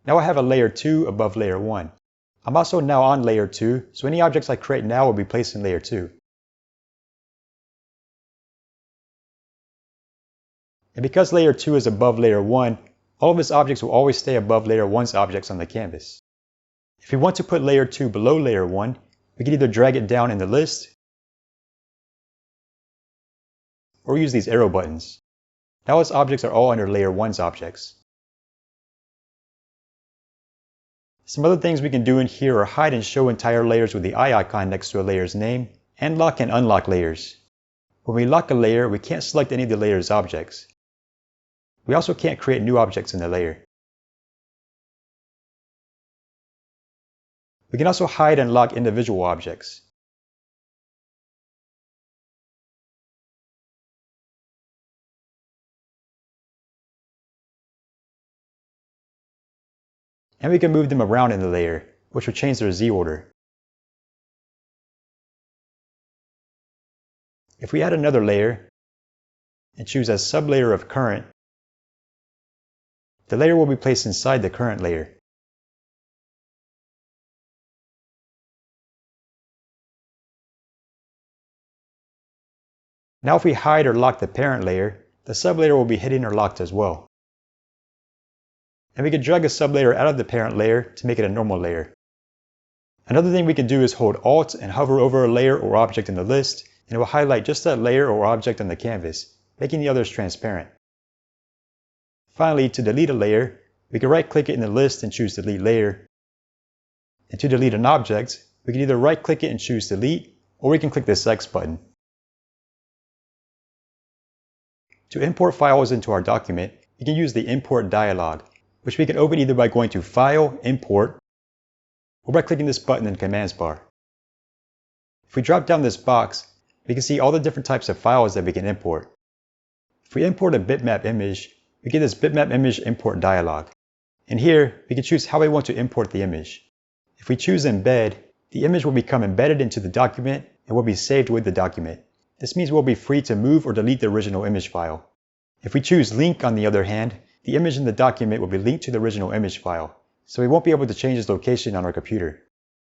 Now I have a layer 2 above layer 1. I'm also now on layer 2, so any objects I create now will be placed in layer 2. And because layer 2 is above layer 1, all of its objects will always stay above layer 1's objects on the canvas. If we want to put layer 2 below layer 1, we can either drag it down in the list or use these arrow buttons. Now its objects are all under layer 1's objects. Some other things we can do in here are hide and show entire layers with the eye icon next to a layer's name, and lock and unlock layers. When we lock a layer, we can't select any of the layer's objects. We also can't create new objects in the layer. We can also hide and lock individual objects. And we can move them around in the layer, which will change their Z order. If we add another layer and choose as sublayer of current, the layer will be placed inside the current layer. Now if we hide or lock the parent layer, the sublayer will be hidden or locked as well. And we can drag a sublayer out of the parent layer to make it a normal layer. Another thing we can do is hold Alt and hover over a layer or object in the list, and it will highlight just that layer or object on the canvas, making the others transparent. Finally, to delete a layer, we can right-click it in the list and choose Delete Layer. And to delete an object, we can either right-click it and choose Delete, or we can click this X button. To import files into our document, we can use the Import dialog, which we can open either by going to File, Import, or by clicking this button in the commands bar. If we drop down this box, we can see all the different types of files that we can import. If we import a bitmap image, we get this bitmap image import dialog. And here, we can choose how we want to import the image. If we choose Embed, the image will become embedded into the document and will be saved with the document. This means we'll be free to move or delete the original image file. If we choose Link, on the other hand, the image in the document will be linked to the original image file, so we won't be able to change its location on our computer.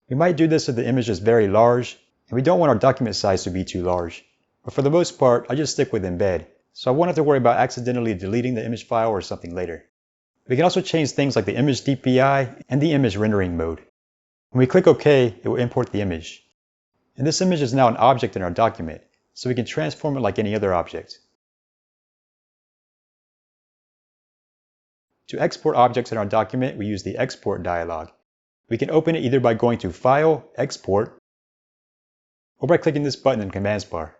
We might do this if the image is very large, and we don't want our document size to be too large. But for the most part, I just stick with Embed, so I won't have to worry about accidentally deleting the image file or something later. We can also change things like the image DPI and the image rendering mode. When we click OK, it will import the image. And this image is now an object in our document, so we can transform it like any other object. To export objects in our document, we use the Export dialog. We can open it either by going to File, Export, or by clicking this button in the Commands bar.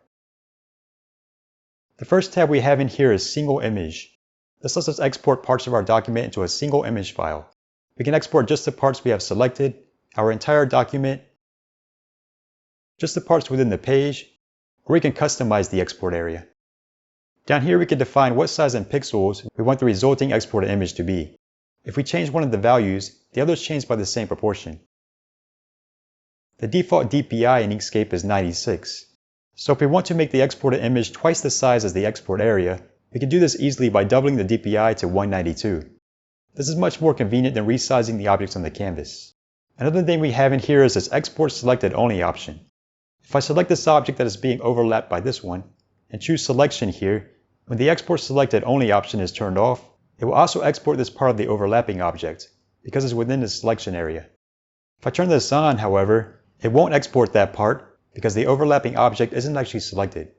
The first tab we have in here is Single Image. This lets us export parts of our document into a single image file. We can export just the parts we have selected, our entire document, just the parts within the page, or we can customize the export area. Down here we can define what size in pixels we want the resulting exported image to be. If we change one of the values, the others change by the same proportion. The default DPI in Inkscape is 96. So if we want to make the exported image twice the size as the export area, we can do this easily by doubling the DPI to 192. This is much more convenient than resizing the objects on the canvas. Another thing we have in here is this Export Selected Only option. If I select this object that is being overlapped by this one, and choose Selection here, when the Export Selected Only option is turned off, it will also export this part of the overlapping object, because it's within the selection area. If I turn this on, however, it won't export that part, because the overlapping object isn't actually selected.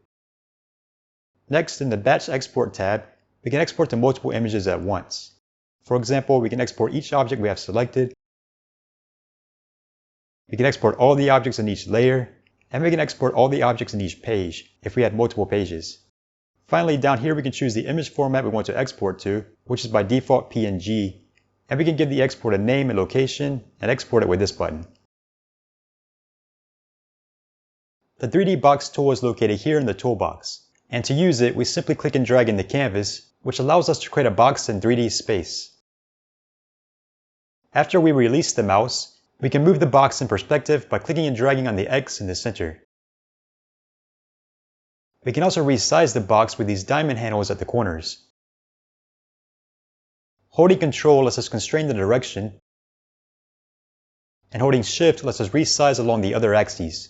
Next, in the Batch Export tab, we can export to multiple images at once. For example, we can export each object we have selected, we can export all the objects in each layer, and we can export all the objects in each page if we had multiple pages. Finally, down here we can choose the image format we want to export to, which is by default PNG, and we can give the export a name and location and export it with this button. The 3D box tool is located here in the toolbox, and to use it we simply click and drag in the canvas, which allows us to create a box in 3D space. After we release the mouse, we can move the box in perspective by clicking and dragging on the X in the center. We can also resize the box with these diamond handles at the corners. Holding Ctrl lets us constrain the direction, and holding Shift lets us resize along the other axes.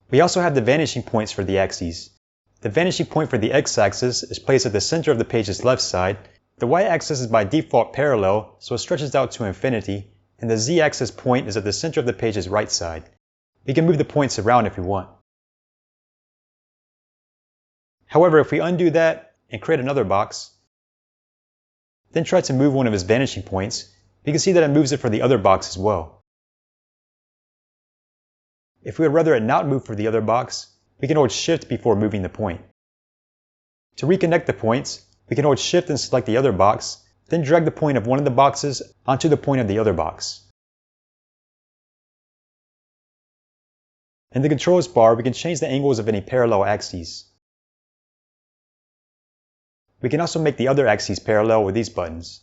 We also have the vanishing points for the axes. The vanishing point for the x-axis is placed at the center of the page's left side, the y-axis is by default parallel, so it stretches out to infinity, and the z-axis point is at the center of the page's right side. We can move the points around if we want. However, if we undo that and create another box, then try to move one of its vanishing points, we can see that it moves it for the other box as well. If we would rather it not move for the other box, we can hold Shift before moving the point. To reconnect the points, we can hold Shift and select the other box, then drag the point of one of the boxes onto the point of the other box. In the controls bar, we can change the angles of any parallel axes. We can also make the other axes parallel with these buttons.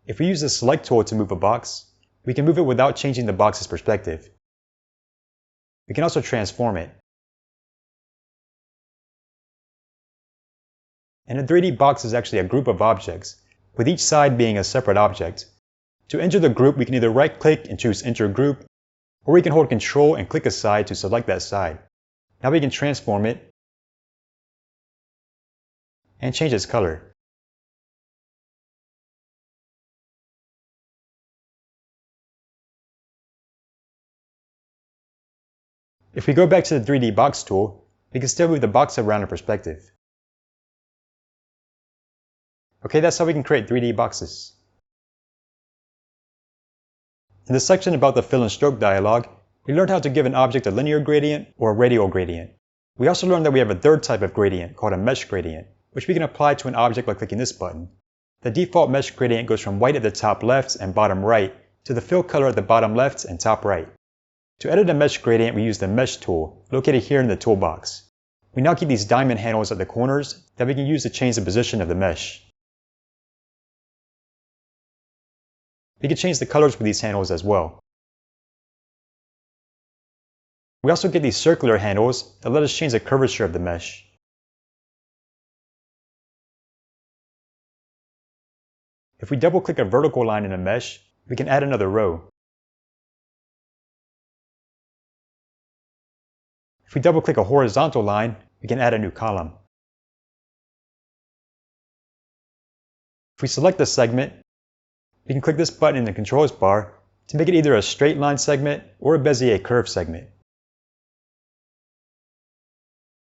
If we use the Select tool to move a box, we can move it without changing the box's perspective. We can also transform it. And a 3D box is actually a group of objects, with each side being a separate object. To enter the group, we can either right-click and choose Enter Group, or we can hold Ctrl and click a side to select that side. Now we can transform it and change its color. If we go back to the 3D box tool, we can still move the box around in perspective. Okay, that's how we can create 3D boxes. In the section about the fill and stroke dialog, we learned how to give an object a linear gradient or a radial gradient. We also learned that we have a third type of gradient called a mesh gradient, which we can apply to an object by clicking this button. The default mesh gradient goes from white at the top left and bottom right to the fill color at the bottom left and top right. To edit a mesh gradient, we use the Mesh tool, located here in the toolbox. We now keep these diamond handles at the corners that we can use to change the position of the mesh. We can change the colors with these handles as well. We also get these circular handles that let us change the curvature of the mesh. If we double-click a vertical line in a mesh, we can add another row. If we double click a horizontal line, we can add a new column. If we select the segment, we can click this button in the controls bar to make it either a straight line segment or a Bezier curve segment.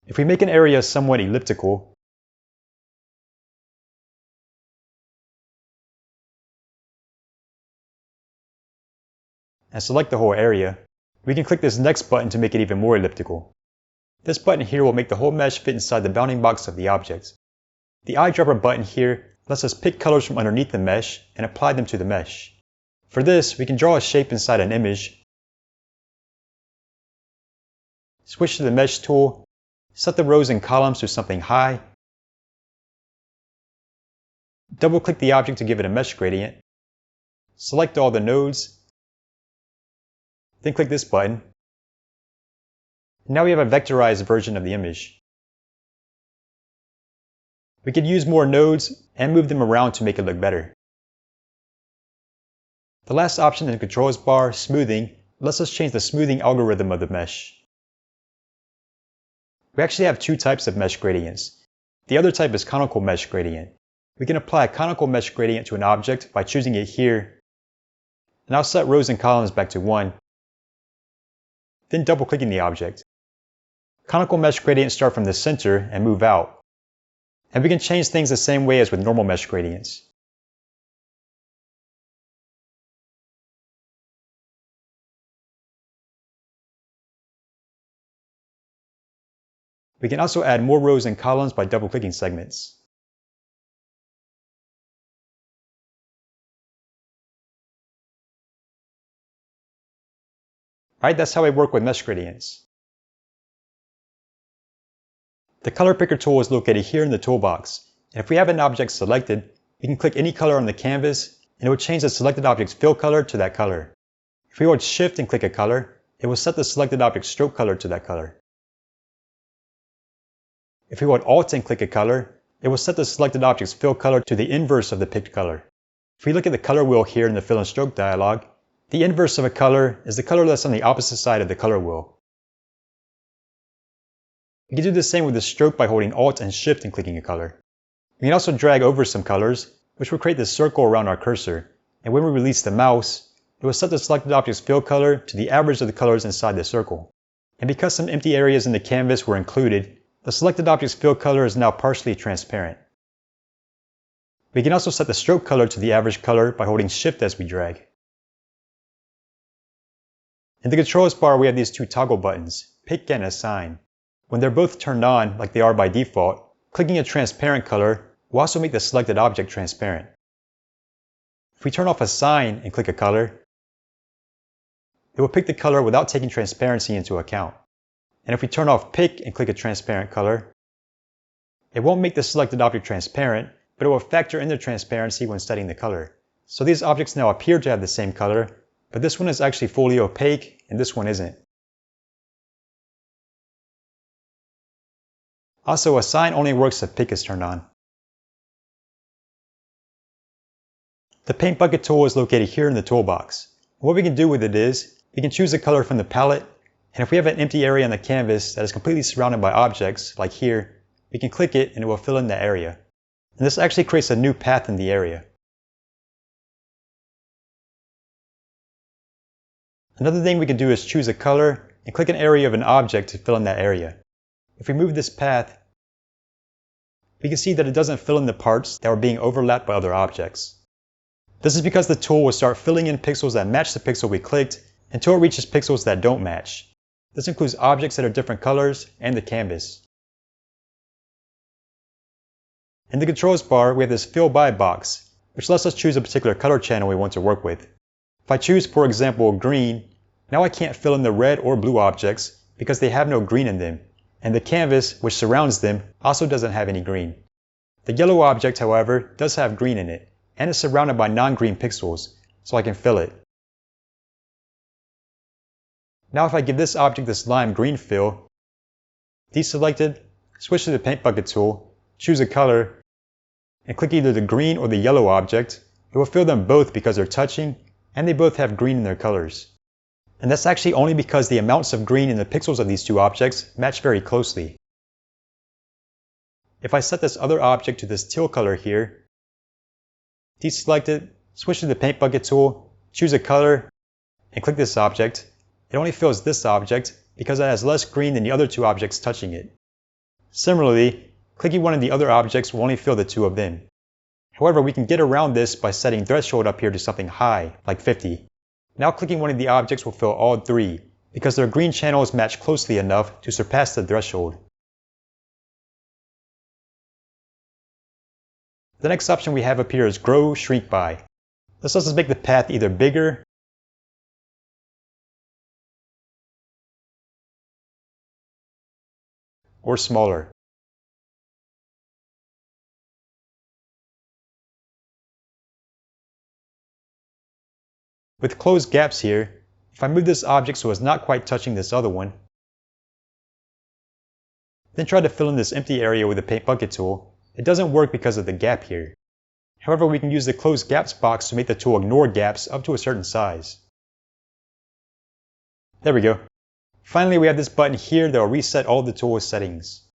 If we make an area somewhat elliptical, and select the whole area, we can click this next button to make it even more elliptical. This button here will make the whole mesh fit inside the bounding box of the object. The eyedropper button here lets us pick colors from underneath the mesh and apply them to the mesh. For this, we can draw a shape inside an image, switch to the mesh tool, set the rows and columns to something high, double click the object to give it a mesh gradient, select all the nodes, then click this button. Now we have a vectorized version of the image. We could use more nodes and move them around to make it look better. The last option in the controls bar, smoothing, lets us change the smoothing algorithm of the mesh. We actually have two types of mesh gradients. The other type is conical mesh gradient. We can apply a conical mesh gradient to an object by choosing it here, and I'll set rows and columns back to 1, then double clicking the object. Conical mesh gradients start from the center and move out. And we can change things the same way as with normal mesh gradients. We can also add more rows and columns by double-clicking segments. Alright, that's how I work with mesh gradients. The color picker tool is located here in the toolbox, and if we have an object selected, we can click any color on the canvas and it will change the selected object's fill color to that color. If we hold Shift and click a color, it will set the selected object's stroke color to that color. If we hold Alt and click a color, it will set the selected object's fill color to the inverse of the picked color. If we look at the color wheel here in the fill and stroke dialog, the inverse of a color is the color that's on the opposite side of the color wheel. We can do the same with the stroke by holding Alt and Shift and clicking a color. We can also drag over some colors, which will create this circle around our cursor, and when we release the mouse, it will set the selected object's fill color to the average of the colors inside the circle. And because some empty areas in the canvas were included, the selected object's fill color is now partially transparent. We can also set the stroke color to the average color by holding Shift as we drag. In the controls bar, we have these two toggle buttons, Pick and Assign. When they're both turned on, like they are by default, clicking a transparent color will also make the selected object transparent. If we turn off Assign and click a color, it will pick the color without taking transparency into account. And if we turn off Pick and click a transparent color, it won't make the selected object transparent, but it will factor in the transparency when setting the color. So these objects now appear to have the same color, but this one is actually fully opaque and this one isn't. Also, Assign only works if Pick is turned on. The Paint Bucket tool is located here in the toolbox. What we can do with it is, we can choose a color from the palette, and if we have an empty area on the canvas that is completely surrounded by objects, like here, we can click it and it will fill in the area. And this actually creates a new path in the area. Another thing we can do is choose a color and click an area of an object to fill in that area. If we move this path, we can see that it doesn't fill in the parts that are being overlapped by other objects. This is because the tool will start filling in pixels that match the pixel we clicked until it reaches pixels that don't match. This includes objects that are different colors and the canvas. In the controls bar, we have this Fill By box, which lets us choose a particular color channel we want to work with. If I choose, for example, green, now I can't fill in the red or blue objects because they have no green in them, and the canvas, which surrounds them, also doesn't have any green. The yellow object, however, does have green in it, and is surrounded by non-green pixels, so I can fill it. Now if I give this object this lime green fill, deselect it, switch to the Paint Bucket tool, choose a color, and click either the green or the yellow object, it will fill them both because they're touching, and they both have green in their colors. And that's actually only because the amounts of green in the pixels of these two objects match very closely. If I set this other object to this teal color here, deselect it, switch to the paint bucket tool, choose a color, and click this object, it only fills this object because it has less green than the other two objects touching it. Similarly, clicking one of the other objects will only fill the two of them. However, we can get around this by setting threshold up here to something high, like 50. Now clicking one of the objects will fill all three, because their green channels match closely enough to surpass the threshold. The next option we have up here is Grow Shrink By. This lets us make the path either bigger or smaller. With closed gaps here, if I move this object so it's not quite touching this other one, then try to fill in this empty area with the paint bucket tool, it doesn't work because of the gap here. However, we can use the closed gaps box to make the tool ignore gaps up to a certain size. There we go. Finally, we have this button here that will reset all the tool's settings.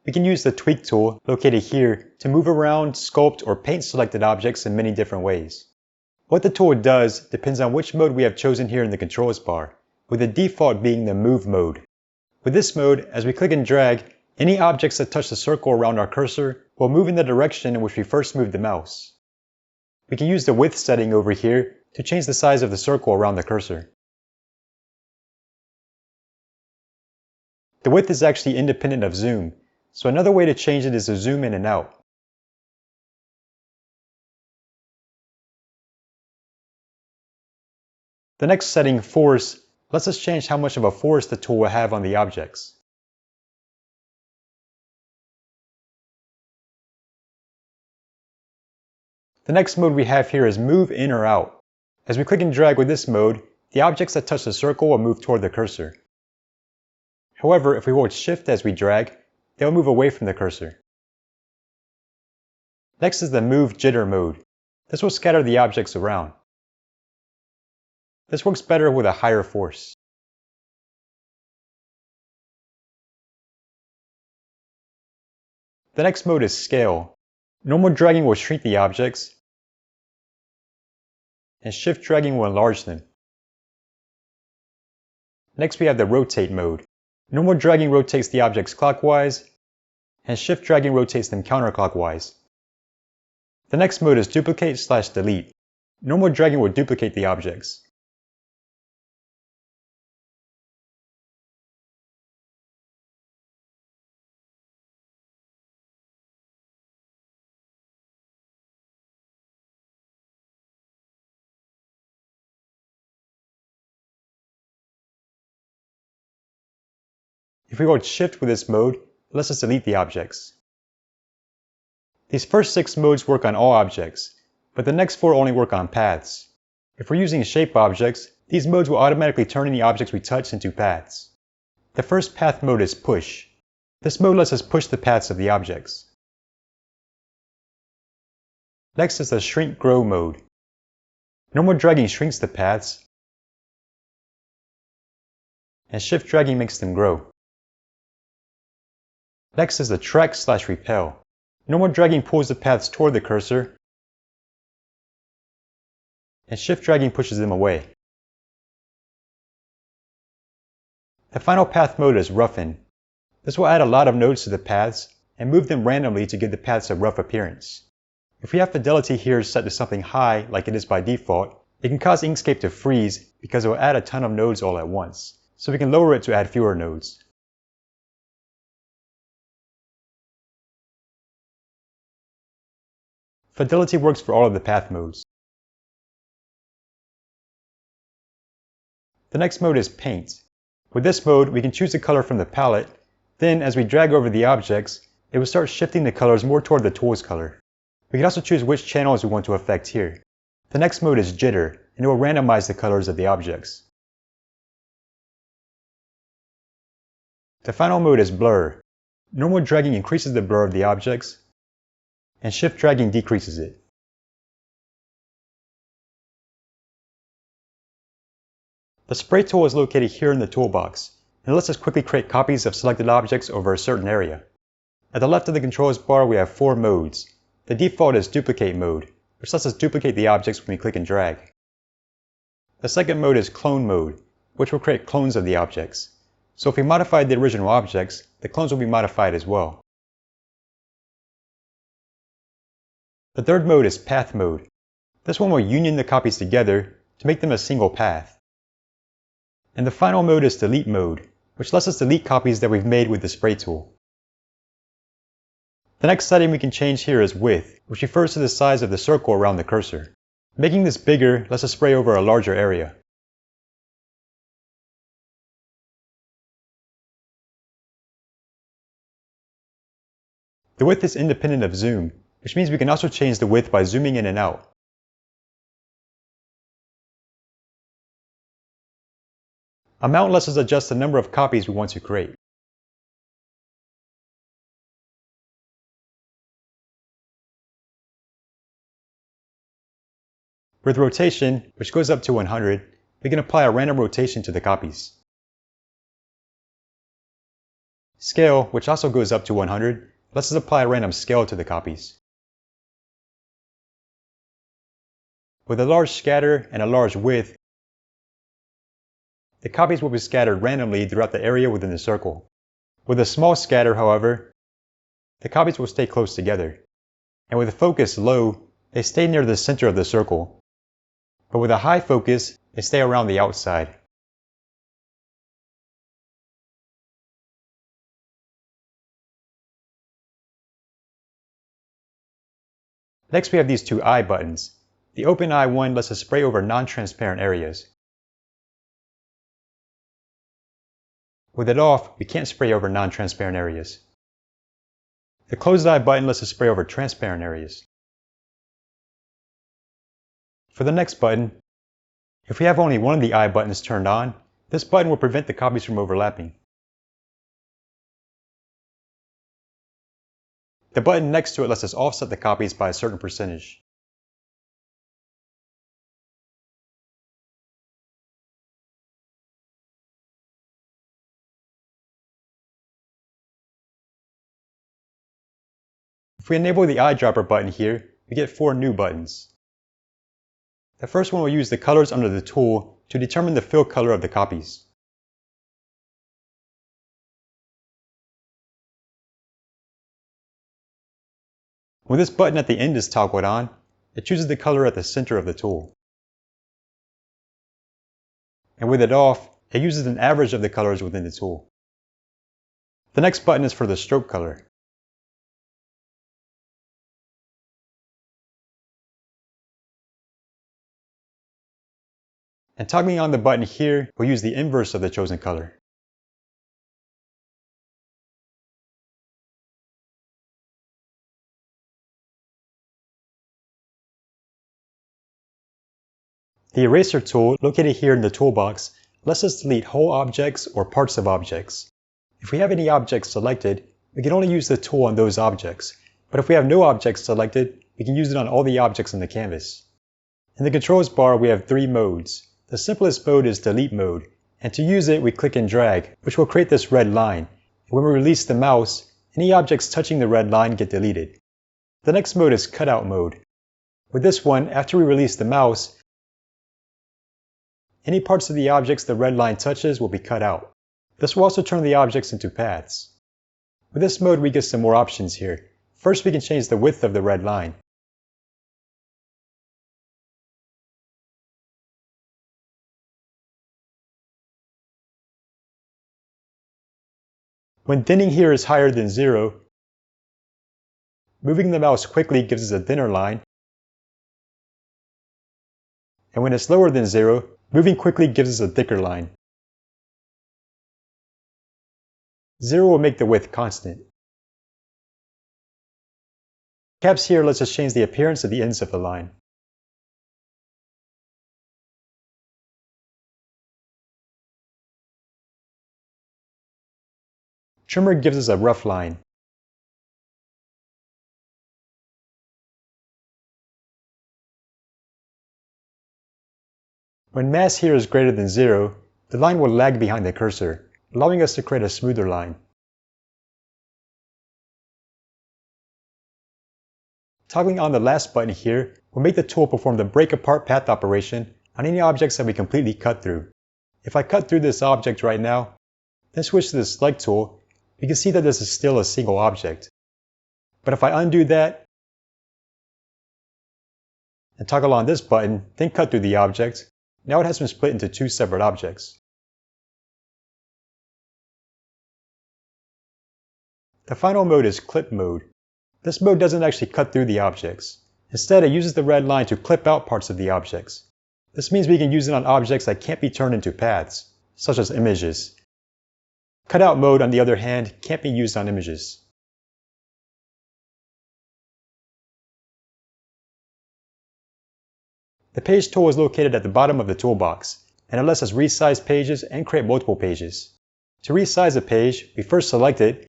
We can use the Tweak tool, located here, to move around, sculpt, or paint selected objects in many different ways. What the tool does depends on which mode we have chosen here in the controls bar, with the default being the Move mode. With this mode, as we click and drag, any objects that touch the circle around our cursor will move in the direction in which we first moved the mouse. We can use the Width setting over here to change the size of the circle around the cursor. The width is actually independent of zoom, so another way to change it is to zoom in and out. The next setting, Force, lets us change how much of a force the tool will have on the objects. The next mode we have here is Move In or Out. As we click and drag with this mode, the objects that touch the circle will move toward the cursor. However, if we hold Shift as we drag, they will move away from the cursor. Next is the Move Jitter mode. This will scatter the objects around. This works better with a higher force. The next mode is Scale. Normal dragging will shrink the objects, and Shift dragging will enlarge them. Next we have the Rotate mode. Normal dragging rotates the objects clockwise, and Shift dragging rotates them counterclockwise. The next mode is Duplicate/Delete. Normal dragging will duplicate the objects. If we hold Shift with this mode, it lets us delete the objects. These first 6 modes work on all objects, but the next 4 only work on paths. If we're using shape objects, these modes will automatically turn any objects we touch into paths. The first path mode is Push. This mode lets us push the paths of the objects. Next is the Shrink Grow mode. Normal dragging shrinks the paths, and Shift dragging makes them grow. Next is the Track/Repel. Normal dragging pulls the paths toward the cursor, and Shift dragging pushes them away. The final path mode is Roughen. This will add a lot of nodes to the paths and move them randomly to give the paths a rough appearance. If we have fidelity here set to something high like it is by default, it can cause Inkscape to freeze because it will add a ton of nodes all at once, so we can lower it to add fewer nodes. Fidelity works for all of the path modes. The next mode is Paint. With this mode, we can choose the color from the palette, then as we drag over the objects, it will start shifting the colors more toward the tool's color. We can also choose which channels we want to affect here. The next mode is Jitter, and it will randomize the colors of the objects. The final mode is Blur. Normal dragging increases the blur of the objects, and Shift dragging decreases it. The spray tool is located here in the toolbox, and it lets us quickly create copies of selected objects over a certain area. At the left of the controls bar, we have 4 modes. The default is duplicate mode, which lets us duplicate the objects when we click and drag. The second mode is clone mode, which will create clones of the objects. So if we modified the original objects, the clones will be modified as well. The third mode is path mode. This one will union the copies together to make them a single path. And the final mode is delete mode, which lets us delete copies that we've made with the spray tool. The next setting we can change here is width, which refers to the size of the circle around the cursor. Making this bigger lets us spray over a larger area. The width is independent of zoom, which means we can also change the width by zooming in and out. Amount lets us adjust the number of copies we want to create. With rotation, which goes up to 100, we can apply a random rotation to the copies. Scale, which also goes up to 100, lets us apply a random scale to the copies. With a large scatter and a large width, the copies will be scattered randomly throughout the area within the circle. With a small scatter, however, the copies will stay close together. And with a focus low, they stay near the center of the circle. But with a high focus, they stay around the outside. Next, we have these 2 eye buttons. The open eye one lets us spray over non-transparent areas. With it off, we can't spray over non-transparent areas. The closed eye button lets us spray over transparent areas. For the next button, if we have only one of the eye buttons turned on, this button will prevent the copies from overlapping. The button next to it lets us offset the copies by a certain percentage. If we enable the eyedropper button here, we get 4 new buttons. The first one will use the colors under the tool to determine the fill color of the copies. When this button at the end is toggled on, it chooses the color at the center of the tool. And with it off, it uses an average of the colors within the tool. The next button is for the stroke color. And toggling on the button here will use the inverse of the chosen color. The eraser tool, located here in the toolbox, lets us delete whole objects or parts of objects. If we have any objects selected, we can only use the tool on those objects, but if we have no objects selected, we can use it on all the objects on the canvas. In the controls bar, we have 3 modes. The simplest mode is delete mode, and to use it we click and drag, which will create this red line. When we release the mouse, any objects touching the red line get deleted. The next mode is cutout mode. With this one, after we release the mouse, any parts of the objects the red line touches will be cut out. This will also turn the objects into paths. With this mode we get some more options here. First, we can change the width of the red line. When thinning here is higher than 0, moving the mouse quickly gives us a thinner line, and when it's lower than 0, moving quickly gives us a thicker line. 0 will make the width constant. Caps here lets us change the appearance of the ends of the line. Trimmer gives us a rough line. When mass here is greater than 0, the line will lag behind the cursor, allowing us to create a smoother line. Toggling on the last button here will make the tool perform the break apart path operation on any objects that we completely cut through. If I cut through this object right now, then switch to the select tool, we can see that this is still a single object. But if I undo that and toggle on this button, then cut through the object, now it has been split into two separate objects. The final mode is clip mode. This mode doesn't actually cut through the objects. Instead, it uses the red line to clip out parts of the objects. This means we can use it on objects that can't be turned into paths, such as images. Cutout mode, on the other hand, can't be used on images. The page tool is located at the bottom of the toolbox, and it lets us resize pages and create multiple pages. To resize a page, we first select it,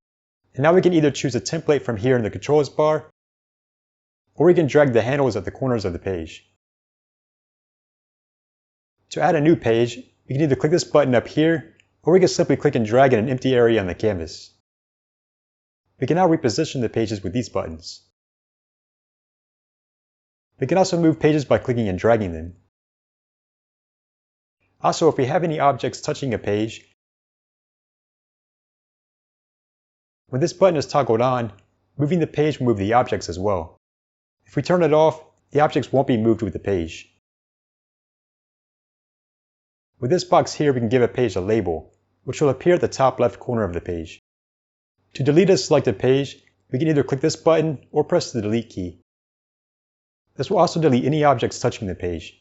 and now we can either choose a template from here in the controls bar, or we can drag the handles at the corners of the page. To add a new page, we can either click this button up here, or we can simply click and drag in an empty area on the canvas. We can now reposition the pages with these buttons. We can also move pages by clicking and dragging them. Also, if we have any objects touching a page, when this button is toggled on, moving the page will move the objects as well. If we turn it off, the objects won't be moved with the page. With this box here, we can give a page a label, which will appear at the top left corner of the page. To delete a selected page, we can either click this button or press the delete key. This will also delete any objects touching the page.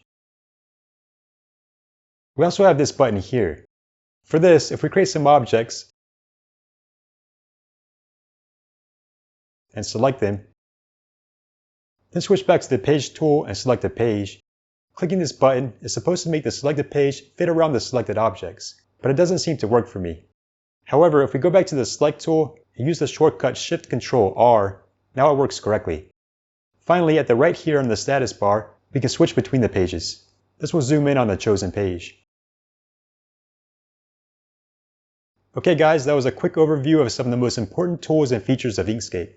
We also have this button here. For this, if we create some objects and select them, then switch back to the page tool and select a page, clicking this button is supposed to make the selected page fit around the selected objects, but it doesn't seem to work for me. However, if we go back to the select tool and use the shortcut Shift-Control-R, now it works correctly. Finally, at the right here on the status bar, we can switch between the pages. This will zoom in on the chosen page. Okay guys, that was a quick overview of some of the most important tools and features of Inkscape.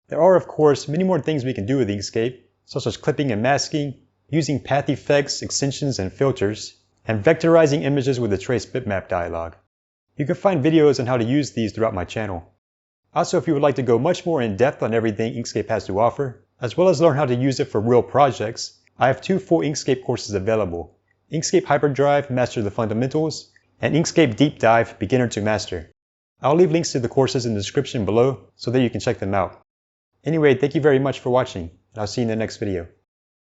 There are, of course, many more things we can do with Inkscape, such as clipping and masking, using path effects, extensions, and filters, and vectorizing images with the trace bitmap dialog. You can find videos on how to use these throughout my channel. Also, if you would like to go much more in depth on everything Inkscape has to offer, as well as learn how to use it for real projects, I have 2 full Inkscape courses available: Inkscape Hyperdrive, Master the Fundamentals, and Inkscape Deep Dive, Beginner to Master. I'll leave links to the courses in the description below so that you can check them out. Anyway, thank you very much for watching, and I'll see you in the next video.